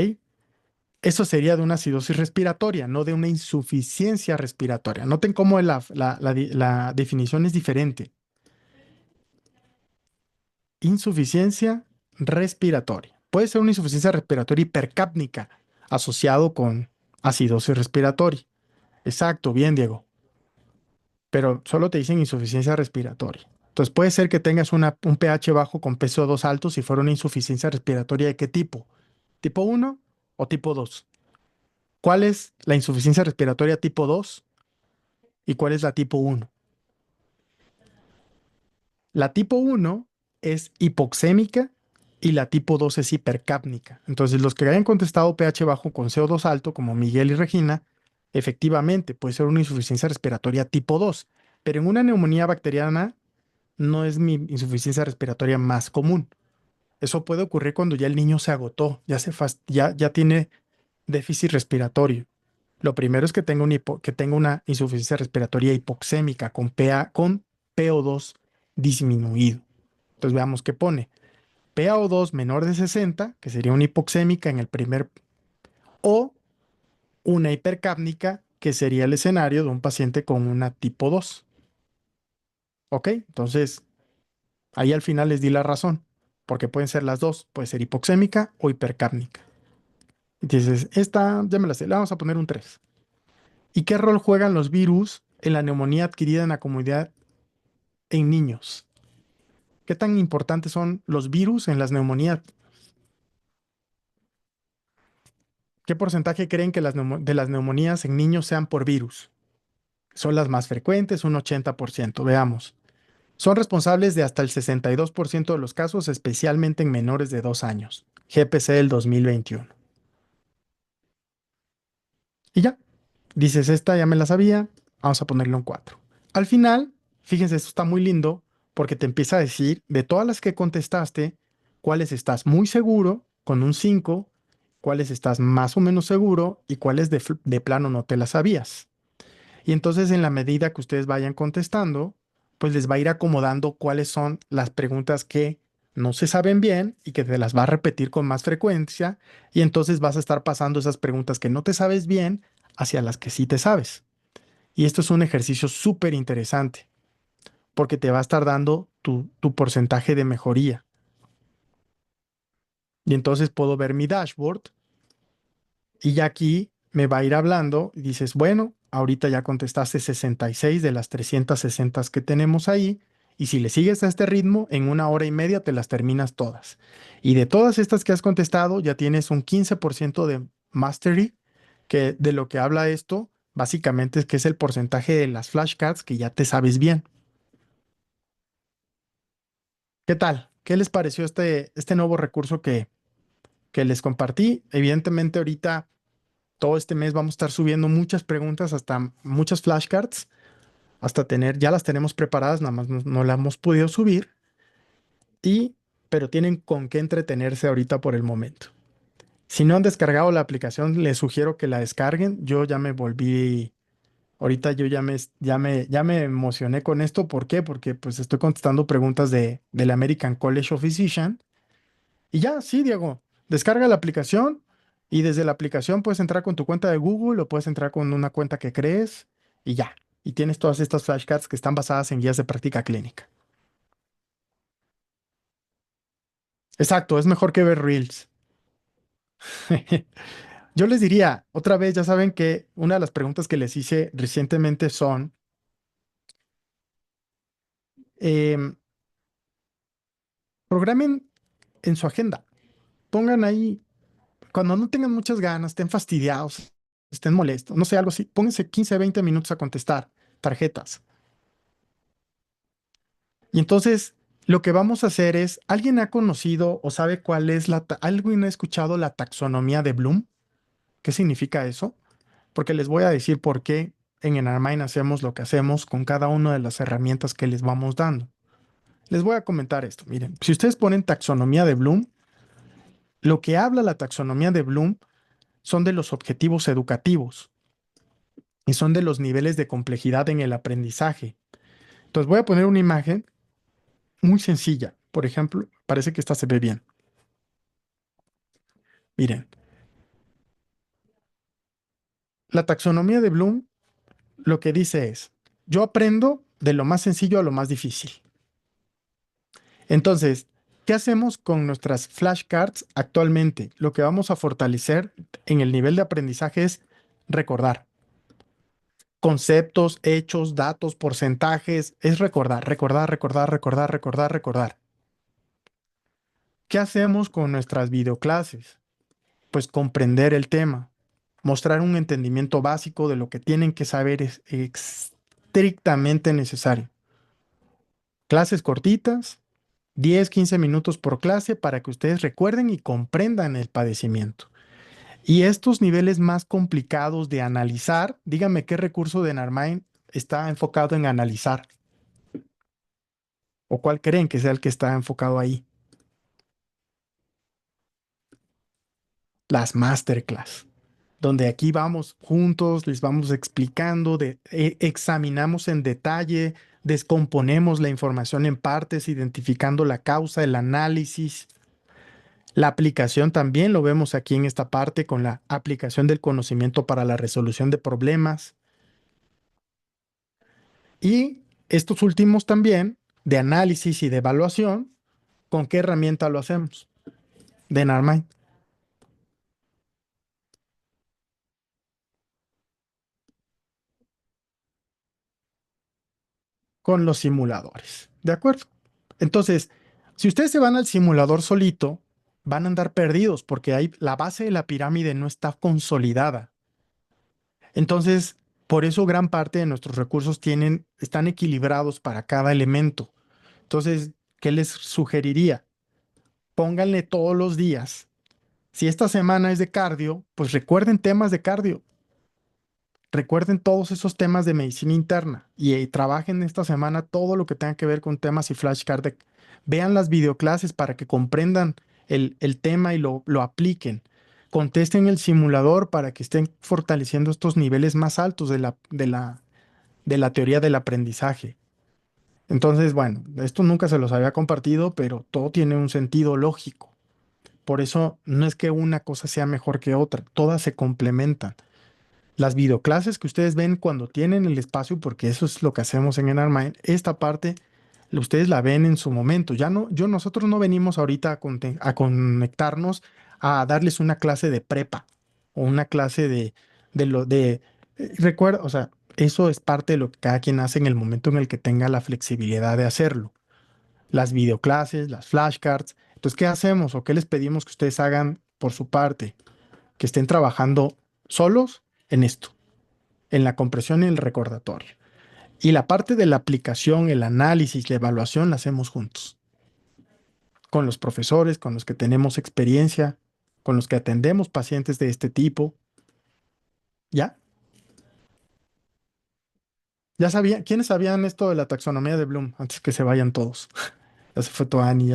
eso sería de una acidosis respiratoria, no de una insuficiencia respiratoria. Noten cómo la definición es diferente. Insuficiencia respiratoria. Puede ser una insuficiencia respiratoria hipercápnica asociado con acidosis respiratoria. Exacto, bien, Diego. Pero solo te dicen insuficiencia respiratoria. Entonces puede ser que tengas un pH bajo con PCO2 alto si fuera una insuficiencia respiratoria de qué tipo. ¿Tipo 1 o tipo 2? ¿Cuál es la insuficiencia respiratoria tipo 2 y cuál es la tipo 1? La tipo 1 es hipoxémica y la tipo 2 es hipercápnica. Entonces, los que hayan contestado pH bajo con CO2 alto, como Miguel y Regina, efectivamente puede ser una insuficiencia respiratoria tipo 2, pero en una neumonía bacteriana no es mi insuficiencia respiratoria más común. Eso puede ocurrir cuando ya el niño se agotó, ya tiene déficit respiratorio. Lo primero es que que tenga una insuficiencia respiratoria hipoxémica con PO2 disminuido. Entonces veamos qué pone. PaO2 menor de 60, que sería una hipoxémica en el primer, o una hipercápnica, que sería el escenario de un paciente con una tipo 2. ¿Ok? Entonces, ahí al final les di la razón. porque pueden ser las dos, puede ser hipoxémica o hipercápnica. Entonces, esta ya me la sé, le vamos a poner un 3. ¿Y qué rol juegan los virus en la neumonía adquirida en la comunidad en niños? ¿Qué tan importantes son los virus en las neumonías? ¿Qué porcentaje creen que de las neumonías en niños sean por virus? Son las más frecuentes, un 80%. Veamos. Son responsables de hasta el 62% de los casos, especialmente en menores de 2 años. GPC del 2021. Y ya. Dices, esta ya me la sabía, vamos a ponerle un 4. Al final, fíjense, esto está muy lindo porque te empieza a decir de todas las que contestaste, cuáles estás muy seguro con un 5, cuáles estás más o menos seguro y cuáles de plano no te las sabías. Y entonces en la medida que ustedes vayan contestando, pues les va a ir acomodando cuáles son las preguntas que no se saben bien y que te las va a repetir con más frecuencia y entonces vas a estar pasando esas preguntas que no te sabes bien hacia las que sí te sabes. Y esto es un ejercicio súper interesante porque te va a estar dando tu porcentaje de mejoría. Y entonces puedo ver mi dashboard y ya aquí me va a ir hablando y dices, bueno, ahorita ya contestaste 66 de las 360 que tenemos ahí. Y si le sigues a este ritmo, en 1 hora y media te las terminas todas. Y de todas estas que has contestado, ya tienes un 15% de mastery, que de lo que habla esto, básicamente es que es el porcentaje de las flashcards que ya te sabes bien. ¿Qué tal? ¿Qué les pareció este nuevo recurso que les compartí? Evidentemente ahorita todo este mes vamos a estar subiendo muchas preguntas, hasta muchas flashcards, hasta tener, ya las tenemos preparadas, nada más no las hemos podido subir, y, pero tienen con qué entretenerse ahorita por el momento. Si no han descargado la aplicación, les sugiero que la descarguen. Yo ya me volví, ahorita yo ya me emocioné con esto. ¿Por qué? Porque pues estoy contestando preguntas del American College of Physicians. Y ya, sí, Diego, descarga la aplicación y desde la aplicación puedes entrar con tu cuenta de Google o puedes entrar con una cuenta que crees y ya. Y tienes todas estas flashcards que están basadas en guías de práctica clínica. Exacto, es mejor que ver Reels. Yo les diría, otra vez, ya saben que una de las preguntas que les hice recientemente son, em, programen en su agenda, pongan ahí, cuando no tengan muchas ganas, estén fastidiados, estén molestos, no sé, algo así, pónganse 15, 20 minutos a contestar tarjetas. Y entonces, lo que vamos a hacer es, ¿alguien ha conocido o sabe cuál es alguien ha escuchado la taxonomía de Bloom? ¿Qué significa eso? Porque les voy a decir por qué en Enarmine hacemos lo que hacemos con cada una de las herramientas que les vamos dando. Les voy a comentar esto. Miren, si ustedes ponen taxonomía de Bloom, lo que habla la taxonomía de Bloom son de los objetivos educativos y son de los niveles de complejidad en el aprendizaje. Entonces voy a poner una imagen muy sencilla. Por ejemplo, parece que esta se ve bien. Miren, la taxonomía de Bloom lo que dice es, yo aprendo de lo más sencillo a lo más difícil. Entonces, ¿qué hacemos con nuestras flashcards actualmente? Lo que vamos a fortalecer en el nivel de aprendizaje es recordar conceptos, hechos, datos, porcentajes. Es recordar, recordar, recordar, recordar, recordar, recordar. ¿Qué hacemos con nuestras videoclases? Pues comprender el tema, mostrar un entendimiento básico de lo que tienen que saber es estrictamente necesario. Clases cortitas, 10, 15 minutos por clase para que ustedes recuerden y comprendan el padecimiento. Y estos niveles más complicados de analizar, díganme qué recurso de Narmine está enfocado en analizar o cuál creen que sea el que está enfocado ahí. Las masterclass, donde aquí vamos juntos, les vamos explicando, examinamos en detalle, descomponemos la información en partes, identificando la causa, el análisis. La aplicación también lo vemos aquí en esta parte con la aplicación del conocimiento para la resolución de problemas. Y estos últimos también, de análisis y de evaluación, ¿Con qué herramienta lo hacemos? De Narmind. Con los simuladores. ¿De acuerdo? Entonces, si ustedes se van al simulador solito, van a andar perdidos porque ahí la base de la pirámide no está consolidada. Entonces, por eso gran parte de nuestros recursos están equilibrados para cada elemento. Entonces, ¿qué les sugeriría? Pónganle todos los días. Si esta semana es de cardio, pues recuerden temas de cardio. Recuerden todos esos temas de medicina interna y trabajen esta semana todo lo que tenga que ver con temas y flashcards. Vean las videoclases para que comprendan el tema y lo apliquen. Contesten el simulador para que estén fortaleciendo estos niveles más altos de la teoría del aprendizaje. Entonces, bueno, esto nunca se los había compartido, pero todo tiene un sentido lógico. Por eso no es que una cosa sea mejor que otra, todas se complementan. Las videoclases que ustedes ven cuando tienen el espacio, porque eso es lo que hacemos en Enarmind, esta parte ustedes la ven en su momento. Ya no, nosotros no venimos ahorita a conectarnos a darles una clase de prepa o una clase recuerda, o sea, eso es parte de lo que cada quien hace en el momento en el que tenga la flexibilidad de hacerlo. Las videoclases, las flashcards. Entonces, ¿qué hacemos o qué les pedimos que ustedes hagan por su parte? Que estén trabajando solos en esto, en la compresión y el recordatorio. Y la parte de la aplicación, el análisis, la evaluación, la hacemos juntos, con los profesores, con los que tenemos experiencia, con los que atendemos pacientes de este tipo. ¿Ya? ¿Ya sabían? ¿Quiénes sabían esto de la taxonomía de Bloom antes que se vayan todos? Ya se fue Toani,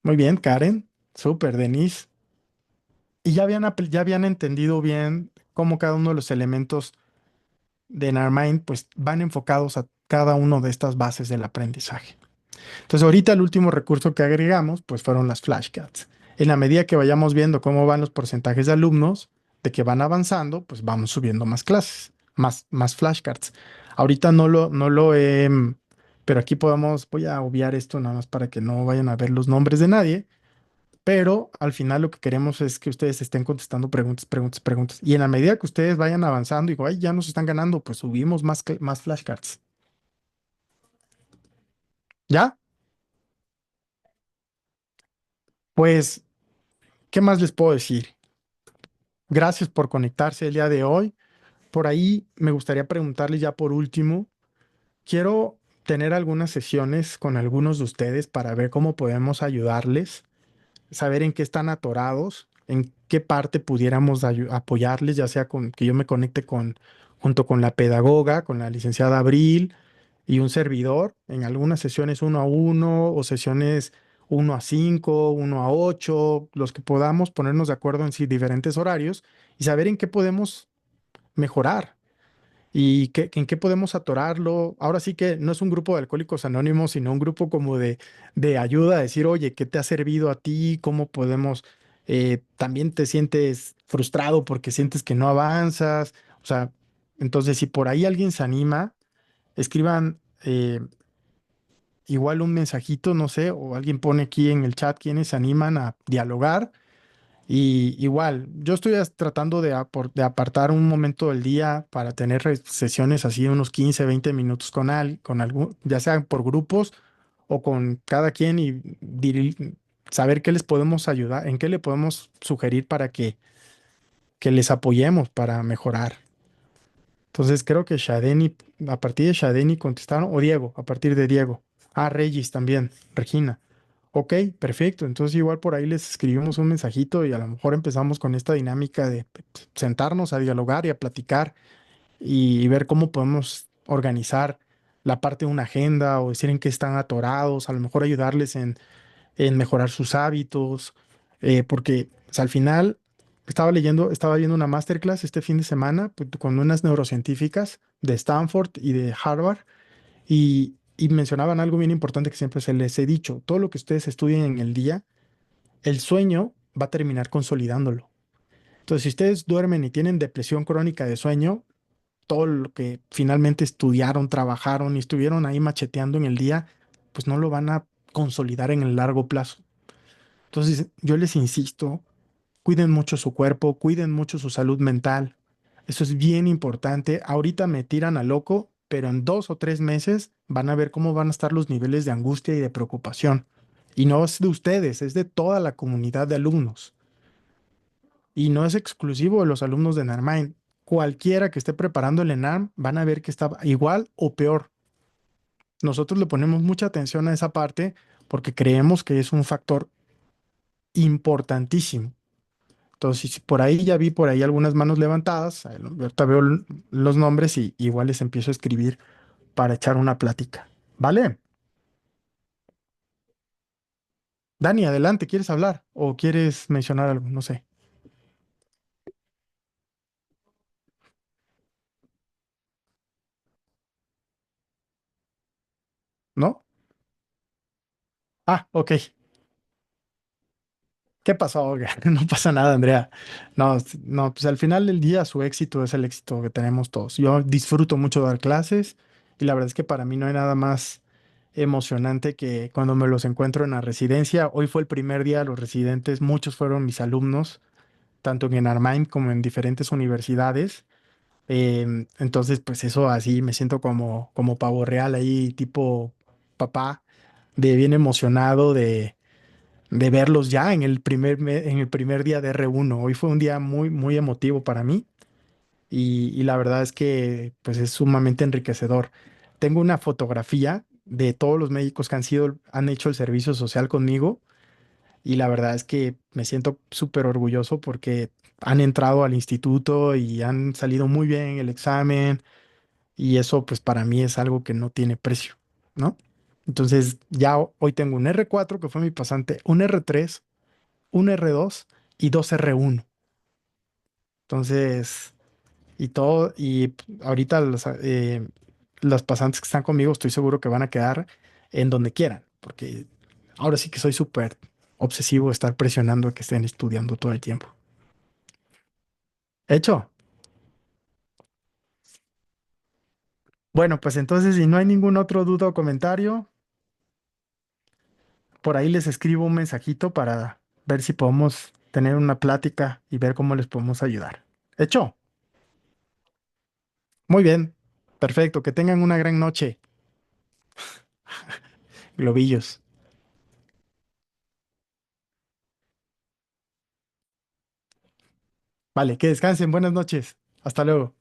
Muy bien, Karen. Súper, Denise. Y ya habían entendido bien cómo cada uno de los elementos de Narmind pues van enfocados a cada una de estas bases del aprendizaje. Entonces, ahorita el último recurso que agregamos, pues fueron las flashcards. En la medida que vayamos viendo cómo van los porcentajes de alumnos, de que van avanzando, pues vamos subiendo más clases, más flashcards. Ahorita no lo he, pero aquí voy a obviar esto nada más para que no vayan a ver los nombres de nadie, pero al final lo que queremos es que ustedes estén contestando preguntas, preguntas, preguntas. Y en la medida que ustedes vayan avanzando y digo, ay, ya nos están ganando, pues subimos más flashcards. ¿Ya? Pues, ¿qué más les puedo decir? Gracias por conectarse el día de hoy. Por ahí me gustaría preguntarles ya por último, quiero tener algunas sesiones con algunos de ustedes para ver cómo podemos ayudarles, saber en qué están atorados, en qué parte pudiéramos apoyarles, ya sea con que yo me conecte junto con la pedagoga, con la licenciada Abril y un servidor, en algunas sesiones 1 a 1 o sesiones 1 a 5, 1 a 8, los que podamos ponernos de acuerdo en sí diferentes horarios y saber en qué podemos mejorar y en qué podemos atorarlo. Ahora sí que no es un grupo de alcohólicos anónimos, sino un grupo como de ayuda, a decir, oye, ¿qué te ha servido a ti? ¿Cómo podemos? También te sientes frustrado porque sientes que no avanzas. O sea, entonces si por ahí alguien se anima, escriban igual un mensajito, no sé, o alguien pone aquí en el chat quienes se animan a dialogar. Y igual, yo estoy tratando de apartar un momento del día para tener sesiones así, unos 15 20 minutos con algún, ya sean por grupos o con cada quien y saber qué les podemos ayudar, en qué le podemos sugerir para que les apoyemos para mejorar. Entonces creo que Shadeni, a partir de Shadeni contestaron, o Diego, a partir de Diego. Ah, Regis también, Regina. Ok, perfecto. Entonces igual por ahí les escribimos un mensajito y a lo mejor empezamos con esta dinámica de sentarnos a dialogar y a platicar y ver cómo podemos organizar la parte de una agenda o decir en qué están atorados, a lo mejor ayudarles en mejorar sus hábitos, porque o sea, al final estaba viendo una masterclass este fin de semana pues, con unas neurocientíficas de Stanford y de Harvard y mencionaban algo bien importante que siempre se les he dicho, todo lo que ustedes estudien en el día, el sueño va a terminar consolidándolo. Entonces, si ustedes duermen y tienen depresión crónica de sueño, todo lo que finalmente estudiaron, trabajaron y estuvieron ahí macheteando en el día, pues no lo van a consolidar en el largo plazo. Entonces, yo les insisto, cuiden mucho su cuerpo, cuiden mucho su salud mental. Eso es bien importante. Ahorita me tiran a loco, pero en 2 o 3 meses van a ver cómo van a estar los niveles de angustia y de preocupación. Y no es de ustedes, es de toda la comunidad de alumnos. Y no es exclusivo de los alumnos de Narmind. Cualquiera que esté preparando el ENARM van a ver que está igual o peor. Nosotros le ponemos mucha atención a esa parte porque creemos que es un factor importantísimo. Entonces, si por ahí ya vi por ahí algunas manos levantadas, ahorita veo los nombres y igual les empiezo a escribir para echar una plática. ¿Vale? Dani, adelante, ¿quieres hablar o quieres mencionar algo? No sé. ¿No? Ah, ok. ¿Qué pasó? Oiga? No pasa nada, Andrea. No, no, pues al final del día su éxito es el éxito que tenemos todos. Yo disfruto mucho dar clases y la verdad es que para mí no hay nada más emocionante que cuando me los encuentro en la residencia. Hoy fue el primer día de los residentes, muchos fueron mis alumnos, tanto en Armind como en diferentes universidades. Entonces, pues eso así me siento como pavo real ahí, tipo papá, de bien emocionado de verlos ya en el en el primer día de R1. Hoy fue un día muy, muy emotivo para mí y la verdad es que pues es sumamente enriquecedor. Tengo una fotografía de todos los médicos que han hecho el servicio social conmigo y la verdad es que me siento súper orgulloso porque han entrado al instituto y han salido muy bien en el examen y eso pues para mí es algo que no tiene precio, ¿no? Entonces ya hoy tengo un R4 que fue mi pasante, un R3, un R2 y dos R1. Entonces, y todo, y ahorita las pasantes que están conmigo estoy seguro que van a quedar en donde quieran, porque ahora sí que soy súper obsesivo de estar presionando a que estén estudiando todo el tiempo. Hecho. Bueno, pues entonces, si no hay ningún otro duda o comentario, por ahí les escribo un mensajito para ver si podemos tener una plática y ver cómo les podemos ayudar. Hecho. Muy bien. Perfecto. Que tengan una gran noche, globillos. Vale, que descansen. Buenas noches. Hasta luego.